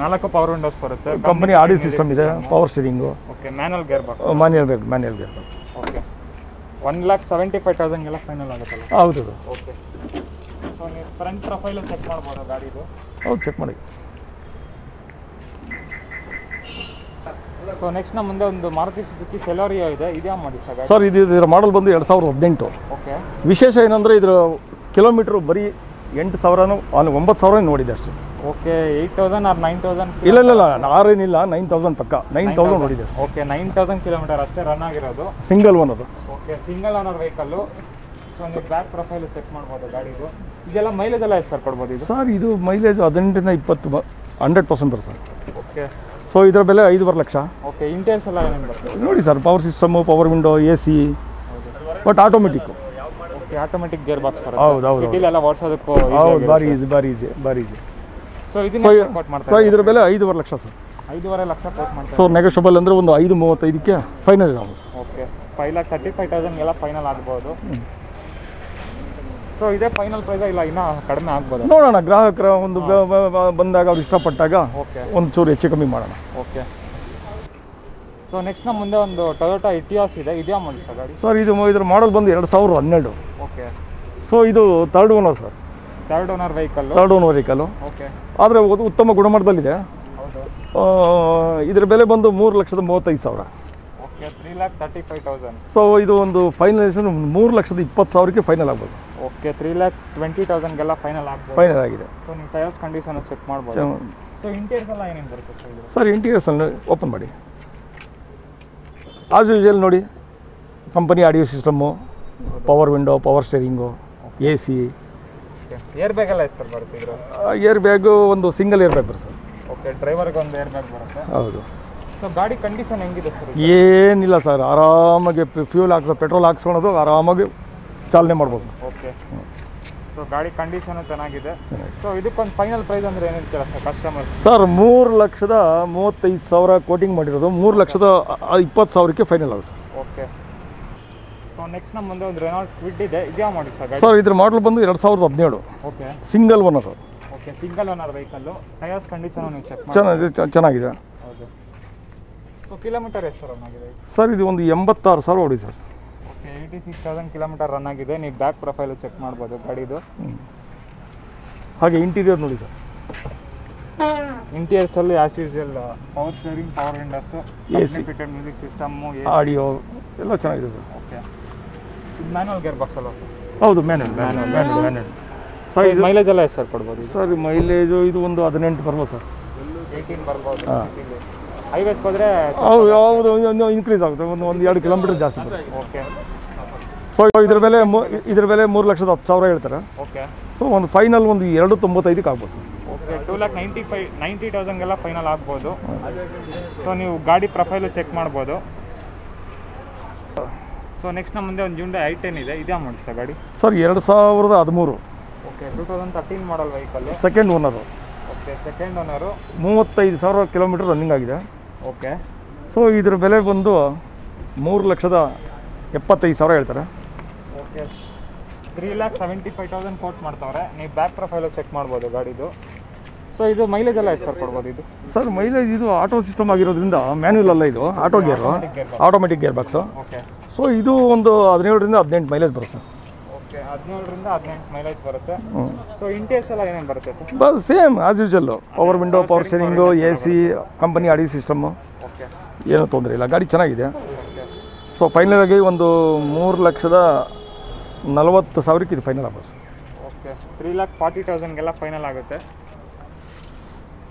4 power windows ಬರುತ್ತೆ. ಕಂಪನಿ ಆಡಿ ಸಿಸ್ಟಮ್ ಇದೆ, power steering. Okay manual gear box. Manual gear. Okay 1,75,000ಗೆಲ್ಲ ಫೈನಲ್ ಆಗುತ್ತಲ್ಲ? ಹೌದು ಸರ್. ಓಕೆ ಸೊ ನೀವು front profile check ಮಾಡ್ಬೋದು ಗಾಡಿದು. ಹೌದು, check ಮಾಡಿ. ಸೊ ನೆಕ್ಸ್ಟ್ ನಮ್ಮ ಮುಂದೆ ಒಂದು ಮಾರುತಿ ಸುಜುಕಿ ಸೆಲೆರಿಯೋ ಇದೆ, ಇದೇ ಮಾಡಿ ಸರ್? ಸರ್ ಇದರ ಮಾಡಲ್ ಬಂದು 2018. ಓಕೆ ವಿಶೇಷ ಏನಂದರೆ ಇದರ ಕಿಲೋಮೀಟ್ರು ಬರೀ 8,000 9,000 ನೋಡಿದೆ ಅಷ್ಟೇ. Okay 8,000 or 9,000? ಇಲ್ಲ 6 9,000 ಪಕ್ಕ 9,000 ನೋಡಿದೆ. ಓಕೆ 9,000 ಕಿಲೋಮೀಟರ್ ಅಷ್ಟೇ ರನ್ ಆಗಿರೋದು. Single owner. Okay single owner vehicle. So ನೀವು ಬ್ಯಾಕ್ ಪ್ರೊಫೈಲು ಚೆಕ್ ಮಾಡ್ಬೋದು ಗಾಡಿದು. ಇದೆಲ್ಲ ಮೈಲೇಜ್ ಎಲ್ಲ ಎಷ್ಟು ಸರ್ ಕೊಡ್ಬೋದು ಇದು? ಸರ್ ಇದು ಮೈಲೇಜ್ 18 ಇಂದ 20 100% ಬರುತ್ತೆ ಸರ್. ಓಕೆ ಸೊ ಇದರ ಬೆಲೆ 5.5 ಲಕ್ಷ. ಓಕೆ ಇಂಟೀರಿಯರ್ಸ್ ಎಲ್ಲ ಏನೇನು ಬರ್ತದೆ ನೋಡಿ sir, power system, power window, AC, but automatic. Okay automatic gear box ಬರುತ್ತೆ. ಹೌದು. ಸಿಟಿಲೆಲ್ಲ ಓಡಿಸೋದಕ್ಕೂ ಹೌದು, ಭಾರಿ ಈಸಿ. ಸೊ ಇದನ್ನ ಕೋಟ್ ಮಾಡ್ತಾರೆ? ಸೊ ಇದರ ಬೆಲೆ 5.5 ಲಕ್ಷ ಸರ್. 5.5 ಲಕ್ಷ ಕೋಟ್ ಮಾಡ್ತಾರೆ. ಸೊ ನೆಗೋಷಿಯಬಲ್ ಅಂದರೆ ಒಂದು 5.35ಕ್ಕೆ ಫೈನಲ್ ಆಗೋದು. ಓಕೆ 5,35,000ಗೆಲ್ಲ ಫೈನಲ್ ಆಗ್ಬೋದು. ಸೊ ಇದೇ ಫೈನಲ್ ಪ್ರೈಸ್ ಇಲ್ಲ ಇನ್ನೂ ಕಡಿಮೆ ಆಗ್ಬೋದು? ನೋಡೋಣ, ಗ್ರಾಹಕರ ಒಂದು ಬಂದಾಗ ಅವ್ರು ಇಷ್ಟಪಟ್ಟಾಗ ಓಕೆ ಒಂದು ಚೂರು ಹೆಚ್ಚು ಕಮ್ಮಿ ಮಾಡೋಣ. ಓಕೆ ಸೊ ನೆಕ್ಸ್ಟ್ ನಮ್ಮ ಮುಂದೆ ಒಂದು ಟೊಯೋಟಾ ಇಟಿಯಾಸ್ ಇದೆ, ಇದೇ ಮಾಡಿ ಸರ್ ಗಾಡಿ? ಸರ್ ಇದರ ಮಾಡಲ್ ಬಂದು 2012. ಓಕೆ ಸೊ ಇದು third owner sir. Third owner vehicle. Okay ಆದರೆ ಉತ್ತಮ ಗುಣಮಟ್ಟದಲ್ಲಿದೆ. ಹೌದು. ಇದರ ಬೆಲೆ ಬಂದು 3,35,000. ಓಕೆ 3,35,000. ಸೊ ಇದು ಒಂದು ಫೈನಲೈಸೇಷನ್ 3,20,000ಕ್ಕೆ ಫೈನಲ್ ಆಗ್ಬೋದು. ಓಕೆ 3,20,000ಗೆಲ್ಲ ಫೈನಲ್ ಆಗ್ಬೋದು. ಫೈನಲ್ ಆಗಿದೆ. ಸೊ ನೀವು ಟೈರ್ಸ್ ಕಂಡೀಷನ್ ಚೆಕ್ ಮಾಡ್ಬೋದು. ಸೊ ಇಂಟೀರಿಯರ್ಸ್ ಎಲ್ಲ ಏನೇನು ಬರುತ್ತೆ ಸರ್ ಇದು? ಸರ್ ಇಂಟೀರಿಯರ್ಸನ್ನು ಓಪನ್ ಮಾಡಿ. ಆಸ್ ಯೂಶುವಲ್ ನೋಡಿ, company audio system, power window, power steering, AC. Okay air bag ಎಲ್ಲ ಎಷ್ಟು ಸರ್ ಬರುತ್ತೆ ಇದ್ರ? ಏರ್ ಬ್ಯಾಗು ಒಂದು ಸಿಂಗಲ್ ಏರ್ ಬ್ಯಾಗ್ ಬರುತ್ತೆ ಸರ್. ಓಕೆ ಡ್ರೈವರ್ಗೆ ಒಂದು ಏರ್ ಬ್ಯಾಗ್ ಬರುತ್ತೆ. ಹೌದು. ಸೊ ಗಾಡಿ ಕಂಡೀಷನ್ ಹೆಂಗಿದೆ ಸರ್? ಏನಿಲ್ಲ ಸರ್, ಆರಾಮಾಗಿ ಪೆಟ್ರೋಲ್ ಹಾಕ್ಸ್ಕೊಳೋದು, ಆರಾಮಾಗಿ ಚಾಲನೆ ಮಾಡ್ಬೋದು. ಓಕೆ ಸೊ ಗಾಡಿ ಕಂಡೀಷನು ಚೆನ್ನಾಗಿದೆ. ಸೊ ಇದಕ್ಕೊಂದು ಫೈನಲ್ ಪ್ರೈಸ್ ಅಂದರೆ ಏನು ಹೇಳ್ತೀರಾ ಸರ್ ಕಸ್ಟಮರ್? ಸರ್ 3,35,000 ಕೋಟಿಂಗ್ ಮಾಡಿರೋದು, 3,20,000ಕ್ಕೆ ಫೈನಲ್ ಆಗುತ್ತೆ ಸರ್. ಓಕೆ ಸೊ ನೆಕ್ಸ್ಟ್ ನಮ್ಮ ಮುಂದೆ ಒಂದು ರೆನಾಲ್ಟ್ ಕ್ವಿಡ್ ಇದೆ, ಇದೇ ಮಾಡಿ ಸರ್ ಗಾಡಿ? ಸರ್ ಇದ್ರ ಮಾಡಲ್ ಬಂದು 2017. Okay single owner. Okay single owner vehicle. Tyres condition ನೀವು ಚೆಕ್ ಮಾಡಿ? ಚೆನ್ನಾಗಿದೆ. ಹೌದು. ಸೊ ಕಿಲೋಮೀಟರ್ ಎಷ್ಟು ರನ್ ಆಗಿದೆ ಸರ್? ಇದು ಒಂದು 86,000 ಓಡಿ ಸರ್. ಓಕೆ 86,000 ಕಿಲೋಮೀಟರ್ ರನ್ ಆಗಿದೆ. ನೀವು ಬ್ಯಾಕ್ ಪ್ರೊಫೈಲು ಚೆಕ್ ಮಾಡ್ಬೋದು ಗಾಡಿದು. ಹಾಗೆ ಇಂಟೀರಿಯರ್ ನೋಡಿ ಸರ್. ಇಂಟೀರಿಯರ್ಸಲ್ಲಿ as usual power steering, power windows, fitted music system, audio ಎಲ್ಲ ಚೆನ್ನಾಗಿದೆ ಸರ್. ಓಕೆ ಇದು ಮ್ಯಾನುವಲ್ ಗೇರ್ ಬಾಕ್ಸ್ ಅಲ್ಲ ಸರ್? ಹೌದು, ಮ್ಯಾನುವಲ್. ಸರ್ ಇದು ಮೈಲೇಜ್ ಎಲ್ಲ ಎಷ್ಟು ಸರ್ ಕೊಡ್ಬೋದು? ಸರ್ ಮೈಲೇಜು ಇದು ಒಂದು 18 ಬರ್ಬೋದು ಸರ್. 18 ಬರ್ಬೋದು ಸಿಟಿಲಿ. ಹೈವೇಸ್ಗೆ ಹೋದರೆ ಯಾವುದು ಇನ್ಕ್ರೀಸ್ ಆಗುತ್ತೆ, ಒಂದು 2 ಕಿಲೋಮೀಟರ್ ಜಾಸ್ತಿ ಬರುತ್ತೆ. ಓಕೆ ಸೊ ಇದ್ರ ಬೆಲೆ 3,10,000 ಹೇಳ್ತಾರೆ. ಓಕೆ ಸೊ ಒಂದು ಫೈನಲ್ ಒಂದು 295ಕ್ಕೆ ಆಗ್ಬೋದು. ಓಕೆ 2,90,000 ಫೈನಲ್ ಆಗ್ಬೋದು. ಸೊ ನೀವು ಗಾಡಿ ಪ್ರೊಫೈಲು ಚೆಕ್ ಮಾಡ್ಬೋದು. ಸೊ ನೆಕ್ಸ್ಟ್ ನಮ್ಮ ಮುಂದೆ ಒಂದು Hyundai i10 ಇದೆ. ಇದೇ ಮಾಡಿ ಸರ್ ಗಾಡಿ. ಸರ್ 2013. ಓಕೆ 2013 ಮಾಡಲ್ vehicle. Second owner. Okay second owner. 35,000 kilometre running ಆಗಿದೆ. ಓಕೆ ಸೊ ಇದ್ರ ಬೆಲೆ ಬಂದು 3,75,000 ಹೇಳ್ತಾರೆ. ಓಕೆ 3,75,000 ಕೋಟ್ ಮಾಡ್ತಾವ್ರೆ. ನೀವು ಬ್ಯಾಕ್ ಪ್ರೊಫೈಲು ಚೆಕ್ ಮಾಡ್ಬೋದು ಗಾಡಿದು. ಸೊ ಇದು ಮೈಲೇಜ್ ಎಲ್ಲ ಎಷ್ಟು ಸರ್ ಕೊಡ್ಬೋದು ಇದು? ಸರ್ ಮೈಲೇಜ್ ಇದು ಆಟೋ ಸಿಸ್ಟಮ್ ಆಗಿರೋದ್ರಿಂದ ಮ್ಯಾನ್ಯುವಲ್ ಅಲ್ಲ, ಇದು auto gear, automatic gear box. Okay so ಇದು ಒಂದು 17ರಿಂದ 18 ಮೈಲೇಜ್ ಬರುತ್ತೆ ಸರ್. ಓಕೆ 17ರಿಂದ 18 ಮೈಲೇಜ್ ಬರುತ್ತೆ. ಸೊ ಇಂಟೀರಿಯರ್ಸ್ ಎಲ್ಲ ಏನೇನು ಬರುತ್ತೆ sir? Same as usual, power window, power steering, AC, company audio system, okay ಏನೂ ತೊಂದರೆ ಇಲ್ಲ, ಗಾಡಿ ಚೆನ್ನಾಗಿದೆ. ಓಕೆ ಸೊ ಫೈನಲ್ ಆಗಿ ಒಂದು 3,40,000 ಇದು ಫೈನಲ್ ಆಗ್ಬೋದು. ಓಕೆ 3,40,000 ಫೈನಲ್ ಆಗುತ್ತೆ.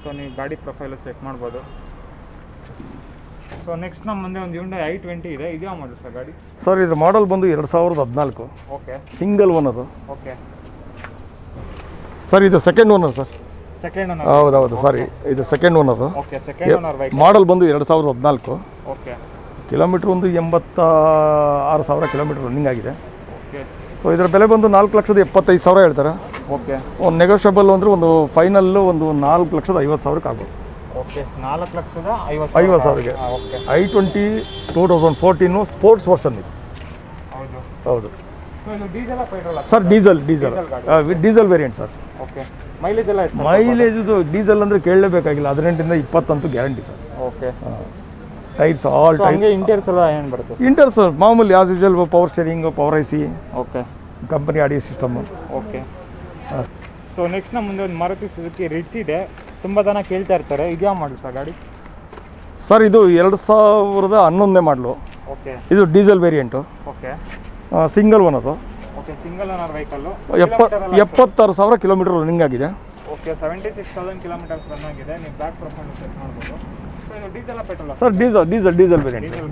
ಸೊ ನೀವು ಗಾಡಿ ಪ್ರೊಫೈಲು ಚೆಕ್ ಮಾಡ್ಬೋದು. ಸೊ ನೆಕ್ಸ್ಟ್ ನಮ್ಮ ಮುಂದೆ ಒಂದು Hyundai i20 ಇದೆ. ಇದು ಯಾವ ಮಾಡಲ್ ಸರ್ ಗಾಡಿ? ಸರ್ ಇದು ಮಾಡಲ್ ಬಂದು 2014. Okay single owner. Okay sir ಇದು second owner sir. Second owner. ಹೌದೌದು, ಸಾರಿ ಇದು second owner. Okay second owner vehicle. Model ಬಂದು 2014. ಓಕೆ ಕಿಲೋಮೀಟ್ರ್ ಒಂದು 86,000 ಕಿಲೋಮೀಟ್ರ್ ರನ್ನಿಂಗ್ ಆಗಿದೆ. ಓಕೆ ಸೊ ಇದರ ಬೆಲೆ ಬಂದು 4,75,000 ಹೇಳ್ತಾರೆ. ಓಕೆ ಒಂದು ನೆಗೋಷಿಯಬಲ್ ಅಂದರೆ ಒಂದು ಫೈನಲ್ಲು ಒಂದು 4,50,000 ಆಗ್ಬೋದು. Okay 4,50,000. Okay i20 2014 sports version ಇದು. ಹೌದು ಹೌದು ಸೊ ಇದು diesel petrol sir? Diesel variant sir. Okay mileage ಎಲ್ಲ ಎಷ್ಟು? ಮೈಲೇಜ್ ಇದು ಡೀಸೆಲ್ ಅಂದರೆ ಕೇಳಲೇಬೇಕಾಗಿಲ್ಲ, 18ರಿಂದ 20 ಅಂತೂ guarantee sir. Okay types all type. ಹಂಗೆ ಇಂಟೀರಿಯರ್ಸ್ ಎಲ್ಲ ಏನು ಬರುತ್ತೆ? ಇಂಟರ್ಸ್ ಮಾಮೂಲಿ as usual, power steering, power AC, okay company audio system. Okay so next ನಮ್ಮ ಮುಂದೆ ಒಂದು ಮಾರುತಿ ಸುಜುಕಿ ರಿಟ್ಸ್ ಇದೆ. ತುಂಬ ಜನ ಕೇಳ್ತಾ ಇರ್ತಾರೆ, ಇದು ಯಾವ ಮಾಡಲ್ ಸರ್ ಗಾಡಿ? ಸರ್ ಇದು 2011 ಮಾಡಲು. ಓಕೆ ಇದು diesel variant. Okay single owner. Okay single owner vehicle. 76,000 kilometre running ಆಗಿದೆ. ಓಕೆ 76,000 ಕಿಲೋಮೀಟರ್ಸ್ ರನ್ ಆಗಿದೆ. ನೀವು ಬ್ಯಾಕ್ ಪ್ರೊಫೈಲ್ ಚೆಕ್ ಮಾಡ್ಬೋದು. ಸೊ ಇದು diesel petrol sir?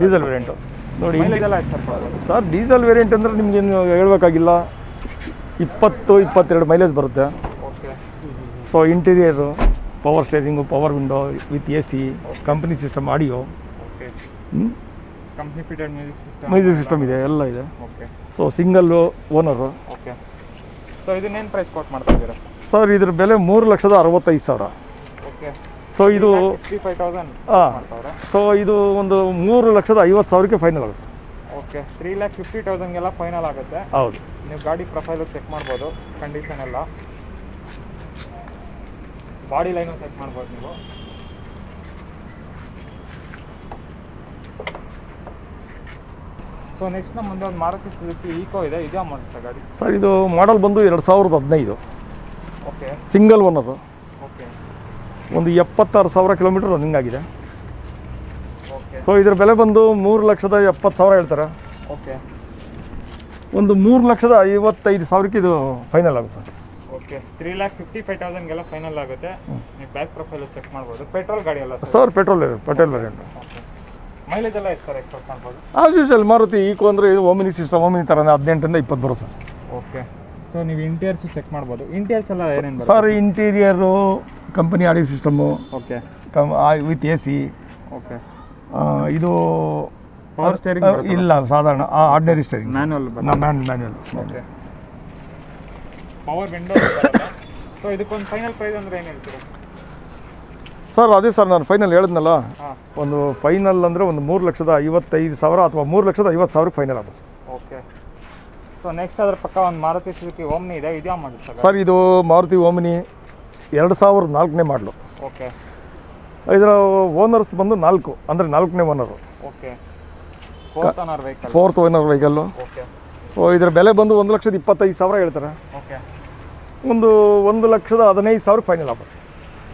Diesel variant ನೋಡಿ. ಮೈಲೇಜ್ ಎಲ್ಲ ಎಷ್ಟು ಸರ್? ಸರ್ ಡೀಸೆಲ್ ವೇರಿಯಂಟ್ ಅಂದರೆ ನಿಮಗೇನು ಹೇಳಬೇಕಾಗಿಲ್ಲ, 20-22 ಮೈಲೇಜ್ ಬರುತ್ತೆ. Okay so interior, power steering, power window with AC, company system, audio, okay company fitted music system ಇದೆ, ಎಲ್ಲ ಇದೆ. Okay so single owner. Okay so ಇದನ್ನೇನು ಪ್ರೈಸ್ ಕೋಟ್ ಮಾಡ್ತಾ ಇದ್ದೀರಾ ಸರ್? ಇದ್ರ ಬೆಲೆ 3,65,000. ಓಕೆ ಸೊ ಇದು 65,000 ಮಾಡ್ತಾವ್ರೆ. ಸೊ ಇದು ಒಂದು 3,50,000 ಫೈನಲ್ ಆಗುತ್ತೆ. ಓಕೆ 3,50,000 ಫೈನಲ್ ಆಗುತ್ತೆ. ಹೌದು. ನೀವು ಗಾಡಿ ಪ್ರೊಫೈಲು ಚೆಕ್ ಮಾಡ್ಬೋದು, ಕಂಡೀಷನ್ ಎಲ್ಲ, ಬಾಡಿ ಲೈನು ಚೆಕ್ ಮಾಡ್ಬೋದು ನೀವು. ಸೊ ನೆಕ್ಸ್ಟ್ ನಮ್ಮ ಮುಂದೆ ಒಂದು ಮಾರುತಿ ಸುಜುಕಿ ಈಕೋ ಇದೆ. ಇದು ಯಾವ ಮಾಡಲ್ ಸರ್ ಗಾಡಿ? ಸರ್ ಇದು ಮಾಡಲ್ ಬಂದು 2015. Okay single owner. ಓಕೆ ಒಂದು 76,000 ಕಿಲೋಮೀಟರ್ ರನ್ನಿಂಗ್ ಆಗಿದೆ. ಓಕೆ ಸೊ ಇದ್ರ ಬೆಲೆ ಬಂದು 3,70,000 ಹೇಳ್ತಾರೆ. ಓಕೆ ಒಂದು 3,55,000 ಇದು ಫೈನಲ್ ಆಗುತ್ತೆ ಸರ್. ಓಕೆ 3,55,000 ಫೈನಲ್ ಆಗುತ್ತೆ. ನೀವು ಬ್ಯಾಕ್ ಪ್ರೊಫೈಲು ಚೆಕ್ ಮಾಡ್ಬೋದು. ಪೆಟ್ರೋಲ್ ಗಾಡಿ ಅಲ್ಲ sir? Petrol variant. Okay mileage ಎಲ್ಲ ಎಷ್ಟು ಸರ್ ಎಕ್ಸ್ಪೆಕ್ಟ್ ಮಾಡ್ಬೋದು? ಆಸ್ ಯೂಶುವಲ್ ಮಾರುತಿ ಈಕೋ ಅಂದರೆ ಇದು ಓಮಿನಿ ಸಿಸ್ಟಮ್, ಓಮಿನಿ ಥರನೇ 18ರಿಂದ 20 ಬರುತ್ತೆ ಸರ್. ಓಕೆ ಸೊ ನೀವು ಇಂಟೀರಿಯರ್ಸ್ ಚೆಕ್ ಮಾಡ್ಬೋದು. ಇಂಟೀರಿಯರ್ಸ್ ಎಲ್ಲ ಏನೇನು ಸರ್? ಇಂಟೀರಿಯರು, ಕಂಪನಿ ಆಡಿ system, okay with AC. Okay ಇದು ಪವರ್ ಸ್ಟೇರಿಂಗ್ ಇಲ್ಲ, ಸಾಧಾರಣ ordinary steering, manual. Manual. Okay power window. So ಇದಕ್ಕೊಂದು ಫೈನಲ್ ಪ್ರೈಸ್ ಅಂದರೆ ಏನು ಹೇಳ್ತೀರಾ ಸರ್? ಅದೇ ಸರ್ ನಾನು ಫೈನಲ್ ಹೇಳಿದ್ನಲ್ಲ, ಹಾಂ ಒಂದು ಫೈನಲ್ ಅಂದರೆ ಒಂದು 3,55,000 ಅಥವಾ 3,50,000 ಫೈನಲ್ ಆಗುತ್ತೆ. ಓಕೆ ಸೊ ನೆಕ್ಸ್ಟ್ ಅದ್ರ ಪಕ್ಕ ಒಂದು ಮಾರುತಿ ಸುಜುಕಿ ಓಮ್ನಿ ಇದೆ. ಇದು ಯಾವ ಮಾಡಲ್ ಸರ್? ಇದು ಮಾರುತಿ ಓಮಿನಿ 2004 ಮಾಡಲು. ಓಕೆ ಇದರ ಓನರ್ಸ್ ಬಂದು 4, ಅಂದರೆ 4ನೇ owner. Okay 4th owner vehicle. 4th owner vehicle. Okay so ಇದರ ಬೆಲೆ ಬಂದು 1,25,000 ಹೇಳ್ತಾರೆ. ಓಕೆ ಒಂದು 1,15,000 ಫೈನಲ್ ಆಗುತ್ತೆ.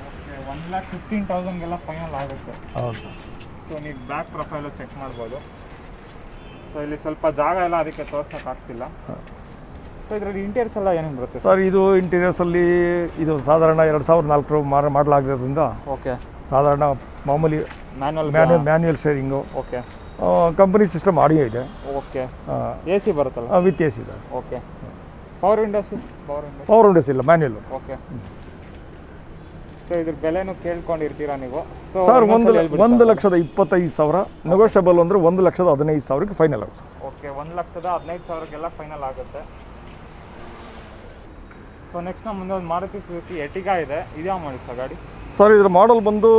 ಓಕೆ 1,15,000 ಫೈನಲ್ ಆಗುತ್ತೆ. ಹೌದು. ಸೊ ನೀವು ಬ್ಯಾಕ್ ಪ್ರೊಫೈಲು ಚೆಕ್ ಮಾಡ್ಬೋದು. ಸೊ ಇಲ್ಲಿ ಸ್ವಲ್ಪ ಜಾಗ ಎಲ್ಲ ಅದಕ್ಕೆ ತೋರ್ಸೋಕ್ಕಾಗ್ತಿಲ್ಲ. ಸೊ ಇದರಲ್ಲಿ ಇಂಟೀರಿಯರ್ಸ್ ಎಲ್ಲ ಏನೇನು ಬರುತ್ತೆ ಸರ್? ಇದು ಇಂಟೀರಿಯರ್ಸಲ್ಲಿ ಇದು ಸಾಧಾರಣ 2004 ಮಾಡಲಾಗಿರೋದ್ರಿಂದ ಓಕೆ ಸಾಧಾರಣ ಮಾಮೂಲಿ manual steering, okay company system audio ಇದೆ, ಓಕೆ ಎ ಸಿ ಬರುತ್ತಲ್ಲ with A C sir. Okay power Windows power Windows ಇಲ್ಲ, ಮ್ಯಾನ್ಯುಯಲ್. ಓಕೆ ಸೊ ಇದ್ರ ಬೆಲೆನೂ ಕೇಳ್ಕೊಂಡಿರ್ತೀರಾ ನೀವು? ಸೊ ಸರ್ 1,25,000 ನೆಗೋಷಿಯಬಲ್ ಅಂದರೆ 1,15,000ಕ್ಕೆ ಫೈನಲ್ ಆಗುತ್ತೆ. ಓಕೆ 1,15,000ಗೆಲ್ಲ ಫೈನಲ್ ಆಗುತ್ತೆ. ಸೊ ನೆಕ್ಸ್ಟ್ ನಮ್ಮ ಮುಂದೆ ಒಂದು ಮಾರುತಿ ಸುಜುಕಿ ಎರ್ಟಿಗಾ ಇದೆ, ಇದ್ಯಾವ ಮಾಡಿ ಸರ್ ಗಾಡಿ? ಸರ್ ಇದ್ರ ಮಾಡಲ್ ಬಂದು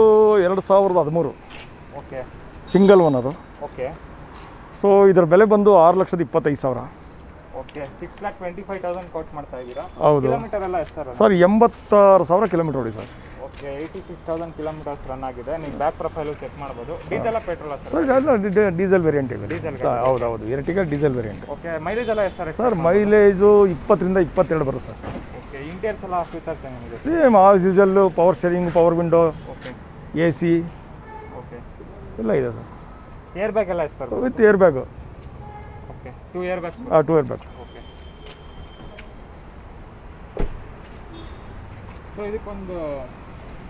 2013 okay single owner. Okay so ಇದ್ರ ಬೆಲೆ ಬಂದು 6,25,000. ಓಕೆ 6,25,000 ಕೋಟ್ ಮಾಡ್ತಾ ಇದ್ದೀರಾ? ಹೌದು ಕಿಲೋಮೀಟರ್ ಎಲ್ಲ ಎಷ್ಟು ಸರ್? ಸರ್ 86,000 ಕಿಲೋಮೀಟರ್ ಹೊಡಿ ಸರ್. ಓಕೆ 86,000 ಕಿಲೋಮೀಟರ್ಸ್ ರನ್ ಆಗಿದೆ. ನೀವು ಬ್ಯಾಕ್ ಪ್ರೊಫೈಲು ಚೆಕ್ ಮಾಡ್ಬೋದು. Diesel petrol sir? Diesel variant ಇದೆ. ಡೀಸೆಲ್ ಹೌದು Ertiga diesel variant. Okay mileage ಎಲ್ಲ ಎಷ್ಟು ಸರ್? ಮೈಲೇಜು 20ರಿಂದ 22 ಬರುತ್ತೆ ಸರ್. ಓಕೆ ಇಂಟೀರಿಯರ್ಸ್ ಎಲ್ಲ ಫೀಚರ್ಸ್ ಏನಿದೆ? Same as usual, power steering, power window, okay A C okay ಎಲ್ಲ ಇದೆ ಸರ್. ಏರ್ ಬ್ಯಾಗ್ ಎಲ್ಲ ಎಷ್ಟು sir? With air bag. Okay 2 air bags. 2 air bags. Okay so ಇದಕ್ಕೊಂದು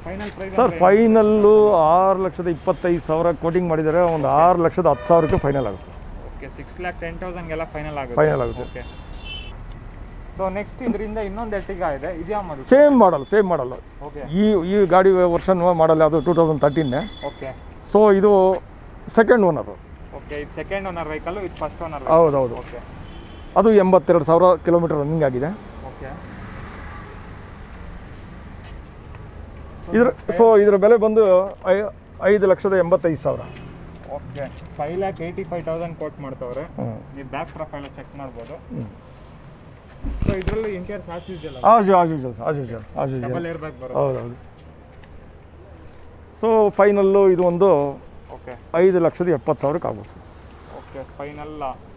final price sir final 6,25,000 quoting ಮಾಡಿದ್ದಾರೆ. ಒಂದು 6,10,000ಕ್ಕೆ final ಆಗುತ್ತೆ sir. Okay 6,10,000ಗೆಲ್ಲ ಫೈನಲ್ ಆಗುತ್ತೆ. ಫೈನಲ್ ಆಗುತ್ತೆ. ಓಕೆ ಸೊ ನೆಕ್ಸ್ಟ್ ಇದರಿಂದ ಇನ್ನೊಂದು ಎರ್ಟಿಗಾ ಇದೆ, ಇದ್ಯಾವ ಮಾಡಿ? Same model. ಓಕೆ ಈ ಗಾಡಿ ವರ್ಷನ್ ಮಾಡಲ್ ಅದು 2013. ಓಕೆ ಸೊ ಇದು ಸೆಕೆಂಡ್ ಓನರು. ಓಕೆ ಇದು ಸೆಕೆಂಡ್ ಓನರ್ ವೆಹಿಕಲ್, ಇದು ಫಸ್ಟ್ ಓನರ್. ಹೌದು. ಓಕೆ ಅದು 82,000 ಕಿಲೋಮೀಟರ್ ರನ್ನಿಂಗ್ ಆಗಿದೆ. ಓಕೆ ಇದರ ಬೆಲೆ ಬಂದು 5,85,000. ಓಕೆ 5,85,000 ಕೋಟ್ ಮಾಡ್ತವ್ರೆ. ನೀವು ಬ್ಯಾಕ್ ಪ್ರೊಫೈಲ್ ಚೆಕ್ ಮಾಡ್ಬೋದು. ಸೊ ಇದರಲ್ಲಿ interiors as usual double air bag ಬರುತ್ತೆ. ಹೌದು. ಸೊ ಫೈನಲ್ಲು ಇದು ಒಂದು ಓಕೆ 5,70,000ಕ್ಕೆ ಆಗುತ್ತೆ. ಓಕೆ ಫೈನಲ್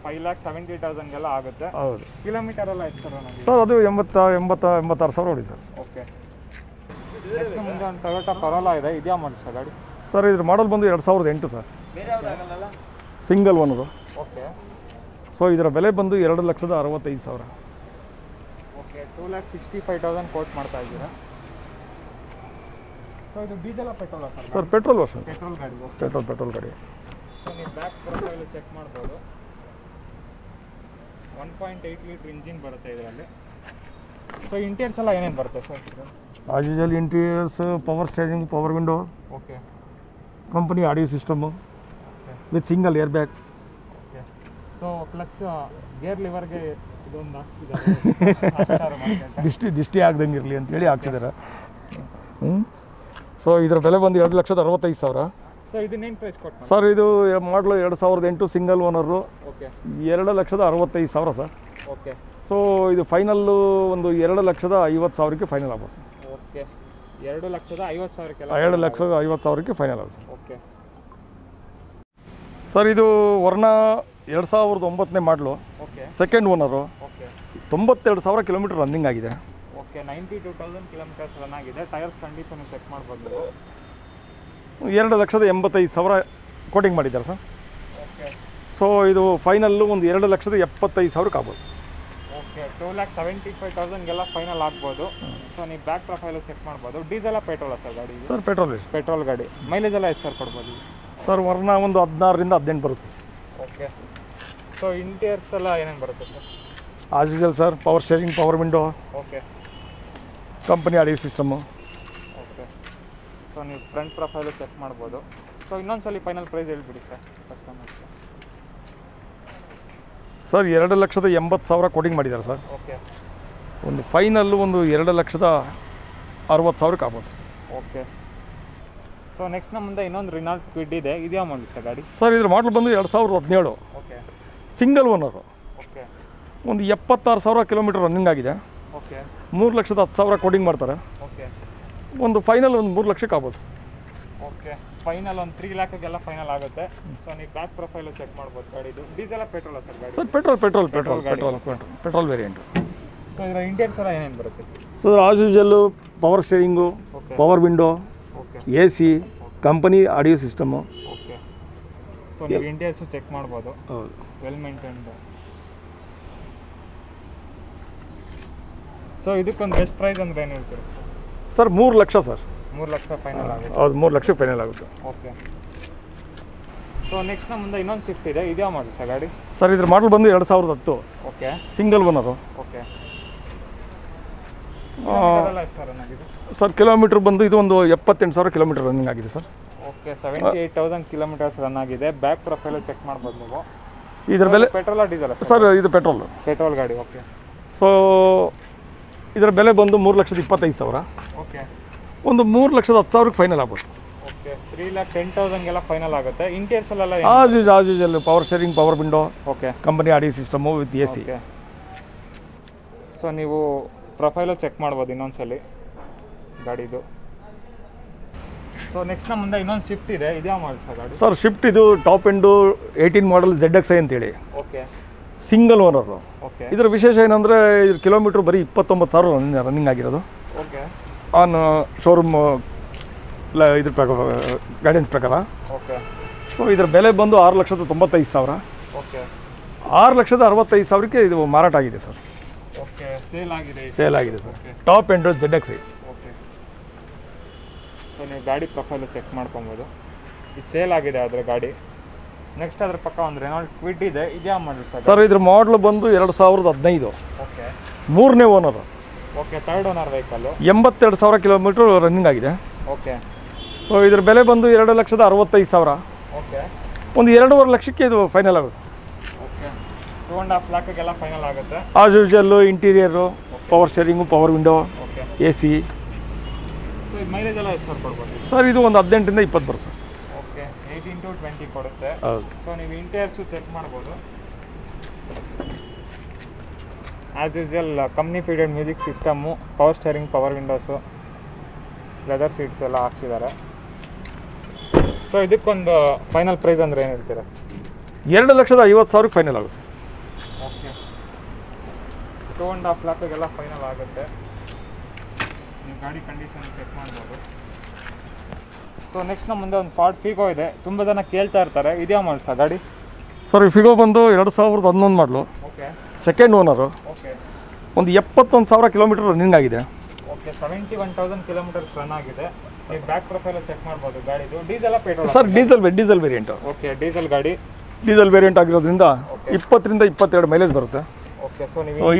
5,70,000ಗೆಲ್ಲ ಆಗುತ್ತೆ. ಹೌದು. ಕಿಲೋಮೀಟರ್ ಎಲ್ಲ ಎಷ್ಟು ಸರ್ ನನಗೆ? ಸರ್ ಅದು 86,000 ಹೊಡಿ ಸರ್. ಓಕೆ ನೆಕ್ಸ್ಟ್ ಮುಂದೆ ಒಂದು ಟೊಯೋಟಾ ಕರೋಲಾ ಇದೆ, ಇದ್ಯಾವ ಮಾಡಿ ಸರ್ ಗಾಡಿ? ಸರ್ ಇದ್ರ ಮಾಡಲ್ ಬಂದು 2008 sir. Single owner. Okay so ಇದರ ಬೆಲೆ ಬಂದು 2,65,000. ಓಕೆ 2,65,000 ಕೋಟ್ ಮಾಡ್ತಾ ಇದ್ದೀರಾ. ಸೊ ಇದು diesel petrol sir? Sir petrol version. Petrol ಗಾಡಿ. ಪೆಟ್ರೋಲ್ ಗಾಡಿ. ಸೊ ನೀವು ಬ್ಯಾಕ್ ಪ್ರೊಫೈಲ್ ಚೆಕ್ ಮಾಡ್ಬೋದು. 1.8 ಲೀಟ್ರ್ ಇಂಜಿನ್ ಬರುತ್ತೆ ಇದರಲ್ಲಿ. ಸೊ ಇಂಟೀರಿಯರ್ಸ್ ಎಲ್ಲ ಏನೇನು ಬರುತ್ತೆ sir? As usual interiors, power steering, power window, okay company audio system with single air bag. Okay so clutch gear ಲಿವರ್ಗೆ ಇದೊಂದು ಹಾಕ್ತಿದ್ದಾರೆ ದಿಷ್ಟಿ ಆಗ್ದಂಗೆ ಇರಲಿ ಅಂತೇಳಿ ಹಾಕ್ತಿದ್ದಾರೆ. ಸೊ ಇದರ ಬೆಲೆ ಬಂದು 2,65,000. ಸೊ ಇದನ್ನೇನು ಪ್ರೈಸ್ ಕೊಟ್ಟು? ಸರ್ ಇದು ಮಾಡಲು 2008 single owner. Okay 2,65,000 sir. Okay so ಇದು ಫೈನಲ್ಲು ಒಂದು 2,50,000ಕ್ಕೆ ಫೈನಲ್ ಆಗುತ್ತೆ ಸರ್. ಓಕೆ 2,50,000 2,50,000ಕ್ಕೆ ಫೈನಲ್ ಆಗುತ್ತೆ ಸರ್. ಓಕೆ ಸರ್ ಇದು ವರ್ಣ 2009ನೇ ಮಾಡಲು, okay second owner. Okay 92,000 kilometre running ಆಗಿದೆ. ಓಕೆ 92,000 ಕಿಲೋಮೀಟರ್ಸ್ ರನ್ ಆಗಿದೆ. ಟೈರ್ಸ್ ಕಂಡೀಷನ್ ಚೆಕ್ ಮಾಡ್ಬೋದು ನೀವು. 2,85,000 ಕೋಟಿಂಗ್ ಮಾಡಿದ್ದಾರೆ ಸರ್. ಓಕೆ ಸೊ ಇದು ಫೈನಲ್ಲು ಒಂದು 2,75,000ಕ್ಕೆ ಆಗ್ಬೋದು ಸರ್. ಓಕೆ 2,75,000ಗೆಲ್ಲ ಫೈನಲ್ ಆಗ್ಬೋದು. ಸೊ ನೀವು ಬ್ಯಾಕ್ ಪ್ರೊಫೈಲು ಚೆಕ್ ಮಾಡ್ಬೋದು. ಡೀಸೆಲ್ ಪೆಟ್ರೋಲ ಸರ್ ಗಾಡಿ? Sir petrol. ಪೆಟ್ರೋಲ್ ಗಾಡಿ. ಮೈಲೇಜ್ ಎಲ್ಲ ಎಷ್ಟು ಸರ್ ಕೊಡ್ಬೋದು? ಸರ್ ವರ್ಣ ಒಂದು 16ರಿಂದ 18 ಬರುತ್ತೆ ಸರ್. ಓಕೆ ಸೊ ಇಂಟೀರಿಯರ್ಸ್ ಎಲ್ಲ ಏನೇನು ಬರುತ್ತೆ sir? As usual sir, power steering, power window, okay company audio system. Okay so ನೀವು ಫ್ರಂಟ್ ಪ್ರೊಫೈಲು ಚೆಕ್ ಮಾಡ್ಬೋದು. ಸೊ ಇನ್ನೊಂದ್ಸಲಿ ಫೈನಲ್ ಪ್ರೈಸ್ ಹೇಳ್ಬಿಡಿ ಸರ್ ಕಸ್ಟಮರ್ಸ್ಗೆ. ಸರ್ 2,80,000 ಕೋಟಿಂಗ್ ಮಾಡಿದ್ದಾರೆ ಸರ್. ಓಕೆ ಒಂದು ಫೈನಲ್ಲು ಒಂದು 2,60,000ಕ್ಕೆ ಆಗ್ಬೋದು ಸರ್. ಓಕೆ ಸೊ ನೆಕ್ಸ್ಟ್ ನಮ್ಮ ಮುಂದೆ ಇನ್ನೊಂದು ರಿನಾಲ್ಟ್ ಕ್ವಿಡ್ ಇದೆ, ಇದ್ಯಾವ ಮಾಡಲಿ ಸರ್ ಗಾಡಿ? ಸರ್ ಇದ್ರ ಮಾಡಲ್ ಬಂದು 2017 ಓಕೆ ಸಿಂಗಲ್ ಓನರು. ಓಕೆ ಒಂದು 76,000 ಕಿಲೋಮೀಟರ್ ರನ್ನಿಂಗ್ ಆಗಿದೆ. ಓಕೆ 3,10,000 ಕೋಟಿಂಗ್ ಮಾಡ್ತಾರೆ. ಓಕೆ ಒಂದು ಫೈನಲ್ ಒಂದು 3 ಲಕ್ಷಕ್ಕೆ ಆಗ್ಬೋದು. ಓಕೆ ಫೈನಲ್ ಒಂದು 3 ಲ್ಯಾಕ್ಗೆಲ್ಲ ಫೈನಲ್ ಆಗುತ್ತೆ. ಸೊ ನೀವು ಬ್ಯಾಕ್ ಪ್ರೊಫೈಲು ಚೆಕ್ ಮಾಡ್ಬೋದು ಗಾಡಿದು. ಡೀಸೆಲ್ ಪೆಟ್ರೋಲ ಸರ್ ಗಾಡಿ? Sir petrol variant. ಸೊ ಇದರ ಇಂಟೀರಿಯರ್ಸ್ ಎಲ್ಲ ಏನೇನು ಬರುತ್ತೆ? Sir as usual power steering, okay power window, okay A C, company audio system. Okay so ನೀವು ಇಂಟೀರಿಯರ್ಸು ಚೆಕ್ ಮಾಡ್ಬೋದು. ಹೌದು. Well maintained. ಸೊ ಇದಕ್ಕೊಂದು ಬೆಸ್ಟ್ ಪ್ರೈಸ್ ಅಂದರೆ ಏನು ಹೇಳ್ತೀರಾ sir? Sir 3 lakh sir. 3 lakh final ಆಗುತ್ತೆ. ಹೌದು 3 ಲಕ್ಷ ಫೈನಲ್ ಆಗುತ್ತೆ. ಓಕೆ. ಸೊ ನೆಕ್ಸ್ಟ್ ನಮ್ಮ ಮುಂದೆ ಇನ್ನೊಂದು ಸ್ವಿಫ್ಟ್ ಇದೆ, ಇದ್ಯಾವ ಮಾಡಲ್ ಸರ್ ಗಾಡಿ? ಸರ್ ಇದ್ರ ಮಾಡಲ್ ಬಂದು 2010. Okay. Single owner. Okay. Sir kilometre ಬಂದು ಇದು ಒಂದು 78,000 ಕಿಲೋಮೀಟರ್ ರನ್ನಿಂಗ್ ಆಗಿದೆ ಸರ್. ಓಕೆ. 78,000 ಕಿಲೋಮೀಟರ್ಸ್ ರನ್ ಆಗಿದೆ. ಬ್ಯಾಕ್ ಪ್ರೊಫೈಲ್ ಚೆಕ್ ಮಾಡ್ಬೋದು ನೀವು. ಇದರ ಬೆಲೆ ಪೆಟ್ರೋಲ್ ಡೀಸೆಲ್ ಸರ್? ಇದು ಪೆಟ್ರೋಲ್ ಗಾಡಿ. ಓಕೆ. ಸೊ ಇದರ ಬೆಲೆ ಬಂದು 3,25,000. ಓಕೆ. ಒಂದು 3,10,000ಕ್ಕೆ ಫೈನಲ್ ಆಗ್ಬೋದು. ಓಕೆ. 3,10,000ಗೆಲ್ಲ ಫೈನಲ್ ಆಗುತ್ತೆ. ಇಂಟೀರಿಯರ್ಸ್ ಎಲ್ಲ as usual power steering, power window, okay, company audio system with AC. Okay. So ನೀವು ಪ್ರೊಫೈಲು ಚೆಕ್ ಮಾಡ್ಬೋದು ಇನ್ನೊಂದ್ಸಲಿ ಗಾಡಿದು. ಸೊ ನೆಕ್ಸ್ಟ್ ನಮ್ಮ ಮುಂದೆ ಇನ್ನೊಂದು ಸ್ವಿಫ್ಟ್ ಇದೆ, ಇದ್ಯಾವ ಮಾಡಲ್ ಸರ್ ಗಾಡಿ? ಸರ್ ಸ್ವಿಫ್ಟ್ ಇದು ಟಾಪ್ ಎಂಡು 18 ಮಾಡಲ್ ZXi ಅಂತೇಳಿ ಓಕೆ. Single owner. ಓಕೆ. ಇದರ ವಿಶೇಷ ಏನಂದರೆ ಇದ್ರ ಕಿಲೋಮೀಟ್ರ್ ಬರೀ 29,000 ರನ್ನಿಂಗ್ ಆಗಿರೋದು. ಓಕೆ. ಆನ್ ಶೋರೂಮ್ ಇದ್ರ ಪ್ರಕಾರ ಗೈಡೆನ್ಸ್ ಪ್ರಕಾರ. ಓಕೆ. ಸೊ ಇದರ ಬೆಲೆ ಬಂದು 6,95,000. ಓಕೆ. 6,65,000ಕ್ಕೆ ಇದು ಮಾರಾಟ ಆಗಿದೆ ಸರ್. ಓಕೆ. ಸೇಲ್ ಆಗಿದೆ sir. Top end ZXi. Okay. So ನೀವು ಗಾಡಿ ಪ್ರೊಫೈಲು ಚೆಕ್ ಮಾಡ್ಕೊಬೋದು. ಇದು ಸೇಲ್ ಆಗಿದೆ ಅದರ ಗಾಡಿ. ನೆಕ್ಸ್ಟ್ ಅದ್ರ ಪಕ್ಕ ಒಂದು ರೆನಾಲ್ಡ್ ಕ್ವಿಡ್ ಇದೆ, ಇದ್ಯಾವ ಮಾಡಲ್ ಸರ್? ಸರ್ ಇದ್ರ ಮಾಡಲ್ ಬಂದು 2015. ಓಕೆ. 3ನೇ owner. Okay. 3rd owner vehicle. 82,000 kilometre running ಆಗಿದೆ. ಓಕೆ. ಸೊ ಇದ್ರ ಬೆಲೆ ಬಂದು 2,65,000. ಓಕೆ. ಒಂದು 2.5 ಲಕ್ಷಕ್ಕೆ ಇದು ಫೈನಲ್ ಆಗುತ್ತೆ. ಓಕೆ. 2.5 ಲಾಕ್ಗೆಲ್ಲ ಫೈನಲ್ ಆಗುತ್ತೆ. As usual interior, power steering, power window, okay, AC. So ಇದು ಮೈಲೇಜ್ ಎಲ್ಲ ಎಷ್ಟು ಕೊಡ್ಬೋದು ಸರ್? ಇದು ಒಂದು 18 ಇಂದ 20 ಬರುತ್ತೆ. ಓಕೆ. 18 to 20 ಕೊಡುತ್ತೆ. ಹೌದು. ಸೊ ನೀವು ಇಂಟೀರಿಯರ್ಸು ಚೆಕ್ ಮಾಡ್ಬೋದು. As usual company fitted music system, power steering, power windows, leather seats ಎಲ್ಲ ಹಾಕ್ಸಿದ್ದಾರೆ. ಸೊ ಇದಕ್ಕೊಂದು ಫೈನಲ್ ಪ್ರೈಸ್ ಅಂದರೆ ಏನು ಹೇಳ್ತೀರಾ ಸರ್? 2,50,000ಕ್ಕೆ ಫೈನಲ್ ಆಗುತ್ತೆ. ಓಕೆ. 2.5 ಲಾಕ್ಗೆಲ್ಲ ಫೈನಲ್ ಆಗುತ್ತೆ. ನೀವು ಗಾಡಿ ಕಂಡೀಷನ್ ಚೆಕ್ ಮಾಡ್ಬೋದು. ಸೊ ನೆಕ್ಸ್ಟ್ ನಮ್ಮ ಮುಂದೆ ಒಂದು ಫಾರ್ಡ್ ಫಿಗೋ ಇದೆ, ತುಂಬ ಜನ ಕೇಳ್ತಾ ಇರ್ತಾರೆ, ಇದ್ಯಾವ ಮಾಡಲ್ ಸರ್ ಗಾಡಿ? ಸರ್ ಈ ಫಿಗೋ ಬಂದು 2011 ಮಾಡಲು. ಓಕೆ. Second owner. ಓಕೆ. ಒಂದು 71,000 ಕಿಲೋಮೀಟರ್ ರನ್ನಿಂಗ್ ಆಗಿದೆ. ಓಕೆ. 71,000 ಕಿಲೋಮೀಟರ್ಸ್ ರನ್ ಆಗಿದೆ. ನೀವು ಬ್ಯಾಕ್ ಪ್ರೊಫೈಲ್ ಚೆಕ್ ಮಾಡ್ಬೋದು ಗಾಡಿದು. Diesel petrol? Sir diesel variant. Okay. Diesel ಗಾಡಿ. ಡೀಸೆಲ್ ವೇರಿಯಂಟ್ ಆಗಿರೋದ್ರಿಂದ 20 ರಿಂದ 22 ಮೈಲೇಜ್ ಬರುತ್ತೆ. ಓಕೆ. ಸೊ ನೀವು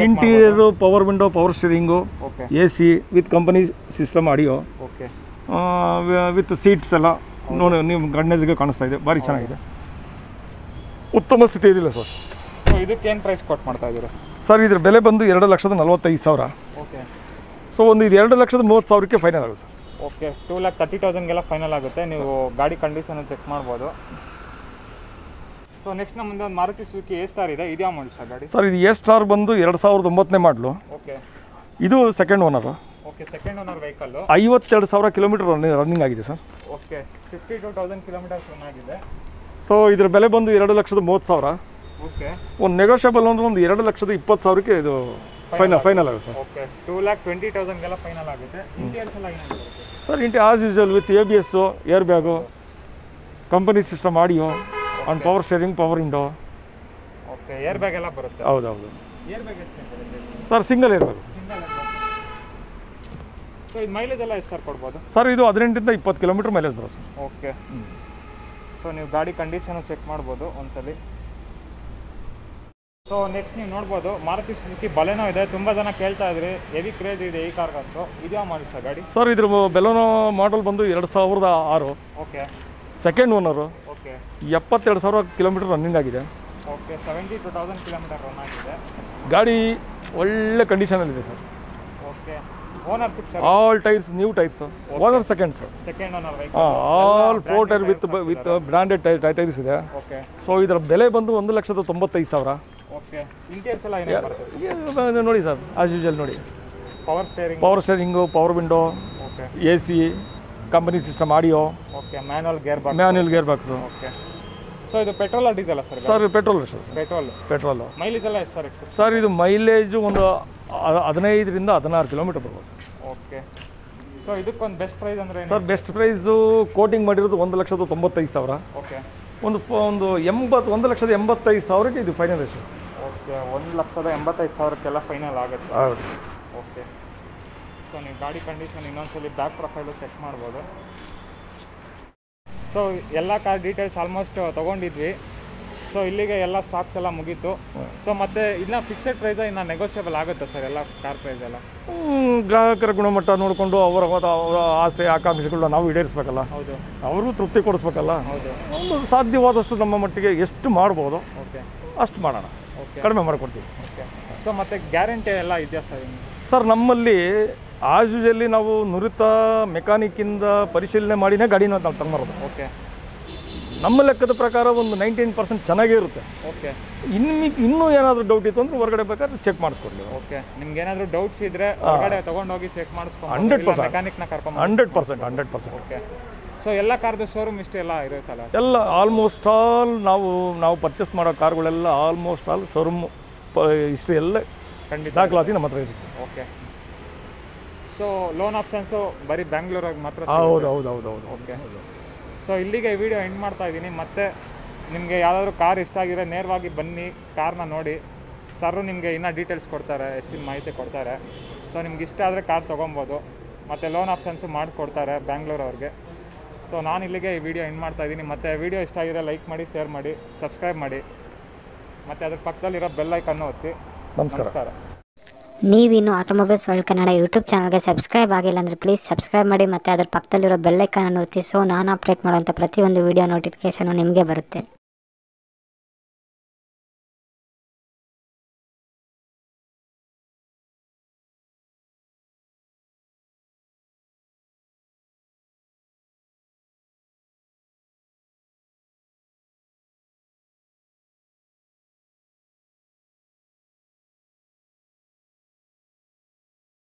interior, power window, power steering, okay, AC with company system audio, okay, with seats ಎಲ್ಲ ನೋಡಿ ನಿಮ್ಮ ಗಣ್ಣೆದಿಗೆ ಕಾಣಿಸ್ತಾ ಇದೆ. ಭಾರಿ ಚೆನ್ನಾಗಿದೆ, ಉತ್ತಮ ಸ್ಥಿತಿ ಇದಿಲ್ಲ ಸರ್. ಸೊ ಇದಕ್ಕೇನು ಪ್ರೈಸ್ ಕೊಟ್ಟು ಮಾಡ್ತಾ ಇದ್ದೀರಾ ಸರ್? ಇದ್ರ ಬೆಲೆ ಬಂದು 2,45,000. ಓಕೆ. ಸೊ ಒಂದು ಇದು 2,30,000ಕ್ಕೆ ಫೈನಲ್ ಆಗುತ್ತೆ ಸರ್. ಓಕೆ. 2,30,000ಗೆಲ್ಲ ಫೈನಲ್ ಆಗುತ್ತೆ. ನೀವು ಗಾಡಿ ಕಂಡೀಷನ್ ಚೆಕ್ ಮಾಡ್ಬೋದು. ಸೊ ನೆಕ್ಸ್ಟ್ ನಮ್ಮ ಮುಂದೆ ಒಂದು ಮಾರುತಿ ಸುಜುಕಿ A-Star ಇದೆ, ಇದ್ಯಾವ ಮಾಡಲ್ ಸರ್ ಗಾಡಿ? ಸರ್ ಇದು A-Star ಬಂದು 2009 ಮಾಡಲು. ಓಕೆ. ಇದು second owner. Okay. Second owner vehicle. 52,000 kilometre running ಆಗಿದೆ ಸರ್. ಓಕೆ. 52,000 ಕಿಲೋಮೀಟರ್ಸ್ ರನ್ ಆಗಿದೆ. ಸೊ ಇದ್ರ ಬೆಲೆ ಬಂದು 2,30,000. ಓಕೆ. ಒಂದು ನೆಗೋಷಿಯಬಲ್ ಅಂದ್ರೆ ಒಂದು 2,20,000ಕ್ಕೆ ಇದು ಫೈನಲ್ ಆಗುತ್ತೆ ಸರ್. ಓಕೆ. 2,20,000ಗೆಲ್ಲ ಫೈನಲ್ ಆಗುತ್ತೆ. ಇಂಟೀರಿಯರ್ಸ್ ಎಲ್ಲ ಏನು ಬರುತ್ತೆ sir? As usual with ABS, air bag, company system audio and power steering, power window. Okay. Air bag ಎಲ್ಲ ಬರುತ್ತೆ? ಹೌದೌದು. ಏರ್ ಬ್ಯಾಗ್ ಎಷ್ಟು ಬರುತ್ತೆ sir? Single air bag. Single air bag. So ಇದು ಮೈಲೇಜ್ ಎಲ್ಲ ಎಷ್ಟು ಸರ್ ಕೊಡ್ಬೋದು ಸರ್? ಇದು 18 ಇಂದ 20 ಕಿಲೋಮೀಟರ್ ಮೈಲೇಜ್ ಬರುತ್ತೆ ಸರ್. ಓಕೆ. ಸೊ ನೀವು ಗಾಡಿ ಕಂಡೀಷನ್ ಚೆಕ್ ಮಾಡ್ಬೋದು ಒಂದ್ಸಲಿ. ಸೊ ನೆಕ್ಸ್ಟ್ ನೀವು ನೋಡ್ಬೋದು ಮಾರುತಿ ಸುಜುಕಿ ಬಲೆನೋ ಇದೆ. ತುಂಬ ಜನ ಕೇಳ್ತಾ ಇದ್ರಿ, ಹೆವಿ ಕ್ರೇಜ್ ಇದೆ ಈ ಕಾರ್ಗಂತೂ. ಇದ್ಯಾವ ಮಾಡಲ್ ಸರ್ ಗಾಡಿ? ಸರ್ ಇದ್ರ ಬೆಲೋನೋ ಮಾಡಲ್ ಬಂದು 2006. Okay. Second owner. Okay. 72,000 kilometre running ಆಗಿದೆ. ಓಕೆ. 72,000 ಕಿಲೋಮೀಟರ್ ರನ್ ಆಗಿದೆ. ಗಾಡಿ ಒಳ್ಳೆ ಕಂಡೀಷನಲ್ಲಿದೆ sir. Okay. Ownership sir? All tyres new tyres. Owner second sir. Second owner vehicle. All 4 tyre with branded tyres ಇದೆ. Okay. So ಇದರ ಬೆಲೆ ಬಂದು 1,95,000. ಓಕೆ. ಇಂಟೀರಿಯರ್ಸ್ ಎಲ್ಲ ಏನೇನು ಬರುತ್ತೆ ನೋಡಿ ಸರ್? ಆಸ್ ಯೂಶುವಲ್ ನೋಡಿ, power steering, power window, okay, AC, company system audio, okay, manual gear box. Okay. So ಇದು petrol diesel sir? Sir petrol sir. Petrol. Mileage ಎಲ್ಲ ಎಷ್ಟು ಸರ್ ಎಕ್ಸ್ಪೆಕ್ಟ್? ಸರ್ ಇದು mileage ಒಂದು 15 ರಿಂದ 16 ಕಿಲೋಮೀಟರ್ ಬರ್ಬೋದು. Okay. So ಇದಕ್ಕೊಂದು best price ಅಂದರೆ sir? Best price quoting ಮಾಡಿರೋದು 1,95,000. ಓಕೆ. ಒಂದು 1,85,000ಕ್ಕೆ ಇದು ಫೈನಲ್ ಎಷ್ಟು. ಓಕೆ. 1,85,000ಕ್ಕೆಲ್ಲ ಫೈನಲ್ ಆಗುತ್ತೆ. ಹೌದು. ಓಕೆ. ಸೊ ನೀವು ಗಾಡಿ ಕಂಡೀಷನ್ ಇನ್ನೊಂದ್ಸಲಿ ಬ್ಯಾಕ್ ಪ್ರೊಫೈಲು ಚೆಕ್ ಮಾಡ್ಬೋದು. ಸೊ ಎಲ್ಲ ಕಾರ್ ಡೀಟೇಲ್ಸ್ ಆಲ್ಮೋಸ್ಟ್ ತೊಗೊಂಡಿದ್ವಿ. ಸೊ ಇಲ್ಲಿಗೆ ಎಲ್ಲ ಸ್ಟಾಕ್ಸ್ ಎಲ್ಲ ಮುಗೀತು. ಸೊ ಮತ್ತೆ ಇನ್ನು ಫಿಕ್ಸೆಡ್ ಪ್ರೈಸ್ ಇನ್ನು ನೆಗೋಷಿಯಬಲ್ ಆಗುತ್ತೆ ಸರ್ ಎಲ್ಲ ಕಾರ್ ಪ್ರೈಸ್ ಎಲ್ಲ? ಗ್ರಾಹಕರ ಗುಣಮಟ್ಟ ನೋಡಿಕೊಂಡು ಅವರ ಆಸೆ ಆಕಾಂಕ್ಷೆಗಳನ್ನ ನಾವು ಈಡೇರಿಸ್ಬೇಕಲ್ಲ. ಹೌದು, ಅವರು ತೃಪ್ತಿ ಕೊಡಿಸ್ಬೇಕಲ್ಲ. ಹೌದು, ಒಂದು ಸಾಧ್ಯವಾದಷ್ಟು ನಮ್ಮ ಮಟ್ಟಿಗೆ ಎಷ್ಟು ಮಾಡ್ಬೋದು ಓಕೆ ಅಷ್ಟು ಮಾಡೋಣ, ಓಕೆ, ಕಡಿಮೆ ಮಾಡಿಕೊಡ್ತೀವಿ. ಓಕೆ. ಸೊ ಮತ್ತೆ ಗ್ಯಾರಂಟಿ ಎಲ್ಲ ಇದೆಯಾ ಸರ್? ಸರ್ ನಮ್ಮಲ್ಲಿ ಆಸ್ ಯೂಶಲಿ ನಾವು ನುರಿತ ಮೆಕ್ಯಾನಿಕ್ಕಿಂದ ಪರಿಶೀಲನೆ ಮಾಡಿನೇ ಗಾಡಿನ ನಾವು ತಗೊಂಬರೋದು. ಓಕೆ, ನಮ್ಮ ಲೆಕ್ಕದ ಪ್ರಕಾರ ಒಂದು 99% ಚೆನ್ನಾಗೇ ಇರುತ್ತೆ. ಓಕೆ. ಇನ್ನೂ ಏನಾದರೂ ಡೌಟ್ ಇತ್ತು ಅಂದರೆ ಹೊರಗಡೆ ಬೇಕಾದ್ರೆ ಚೆಕ್ ಮಾಡಿಸ್ಕೊಡ್ಲಿ. ಓಕೆ, ನಿಮ್ಗೆ ಏನಾದರೂ ಡೌಟ್ಸ್ ಇದ್ದರೆ ಹೊರಗಡೆ ತೊಗೊಂಡೋಗಿ ಚೆಕ್ ಮಾಡಿಸ್ಕೊಂಡು 100% ಮೆಕ್ಯಾನಿಕ್ನ ಕರ್ಕೊಂಡು 100%. ಓಕೆ. ಸೊ ಎಲ್ಲ ಕಾರ್ದು ಶೋರೂಮ್ ಇಷ್ಟು ಎಲ್ಲ ಇರುತ್ತಲ್ಲ? ಎಲ್ಲ ಆಲ್ಮೋಸ್ಟ್ ಆಲ್ ನಾವು ಪರ್ಚೇಸ್ ಮಾಡೋ ಕಾರ್ಗಳೆಲ್ಲ ಆಲ್ಮೋಸ್ಟ್ ಆಲ್ ಶೋರೂಮ್ ಇಷ್ಟು ಎಲ್ಲ ಖಂಡಿತ ದಾಖಲಾತಿ ನಮ್ಮ ಹತ್ರ ಇರುತ್ತೆ. ಓಕೆ. ಸೊ ಲೋನ್ ಆಪ್ಷನ್ಸು ಬರೀ ಬ್ಯಾಂಗ್ಳೂರಾಗ ಮಾತ್ರ? ಹೌದು. ಓಕೆ. ಸೊ ಇಲ್ಲಿಗೆ ಈ ವಿಡಿಯೋ ಎಂಡ್ ಮಾಡ್ತಾ ಇದ್ದೀನಿ. ಮತ್ತೆ ನಿಮಗೆ ಯಾವುದಾದ್ರೂ ಕಾರ್ ಇಷ್ಟ ಆಗಿದ್ರೆ ನೇರವಾಗಿ ಬನ್ನಿ, ಕಾರ್ನ ನೋಡಿ. ಸರು ನಿಮಗೆ ಇನ್ನೂ ಡೀಟೇಲ್ಸ್ ಕೊಡ್ತಾರೆ, ಹೆಚ್ಚಿನ ಮಾಹಿತಿ ಕೊಡ್ತಾರೆ. ಸೊ ನಿಮ್ಗೆ ಇಷ್ಟ ಆದರೆ ಕಾರ್ ತೊಗೊಬೋದು. ಮತ್ತು ಲೋನ್ ಆಪ್ಷನ್ಸು ಮಾಡಿಕೊಡ್ತಾರೆ ಬ್ಯಾಂಗ್ಳೂರವ್ರಿಗೆ. ಸೊ ನಾನು ಇಲ್ಲಿಗೆ ಈ ವಿಡಿಯೋ ಎಂಡ್ ಮಾಡ್ತಾ ಇದ್ದೀನಿ. ಮತ್ತು ವಿಡಿಯೋ ಇಷ್ಟ ಆಗಿದ್ರೆ ಲೈಕ್ ಮಾಡಿ, ಶೇರ್ ಮಾಡಿ, ಸಬ್ಸ್ಕ್ರೈಬ್ ಮಾಡಿ, ಮತ್ತು ಅದ್ರ ಪಕ್ಕದಲ್ಲಿರೋ ಬೆಲ್ ಐಕನ್ನು ಒತ್ತಿ. ನಮಸ್ಕಾರ. ನೀವಿನ್ನು ಆಟೋಮೊಬೈಲ್ಸ್ ವರ್ಲ್ಡ್ ಕನ್ನಡ ಯೂಟ್ಯೂಬ್ ಚಾನಲ್ಗೆ ಸಬ್ಸ್ಕ್ರೈಬ್ ಆಗಿಲ್ಲ ಅಂದರೆ ಪ್ಲೀಸ್ ಸಬ್ಸ್ಕ್ರೈಬ್ ಮಾಡಿ ಮತ್ತು ಅದರ ಪಕ್ಕದಲ್ಲಿರೋ ಬೆಲ್ ಐಕನ್ ಒತ್ತಿ. ಸೊ ನಾನು ಅಪ್ಡೇಟ್ ಮಾಡುವಂಥ ಪ್ರತಿಯೊಂದು ವೀಡಿಯೋ ನೋಟಿಫಿಕೇಷನು ನಿಮಗೆ ಬರುತ್ತೆ.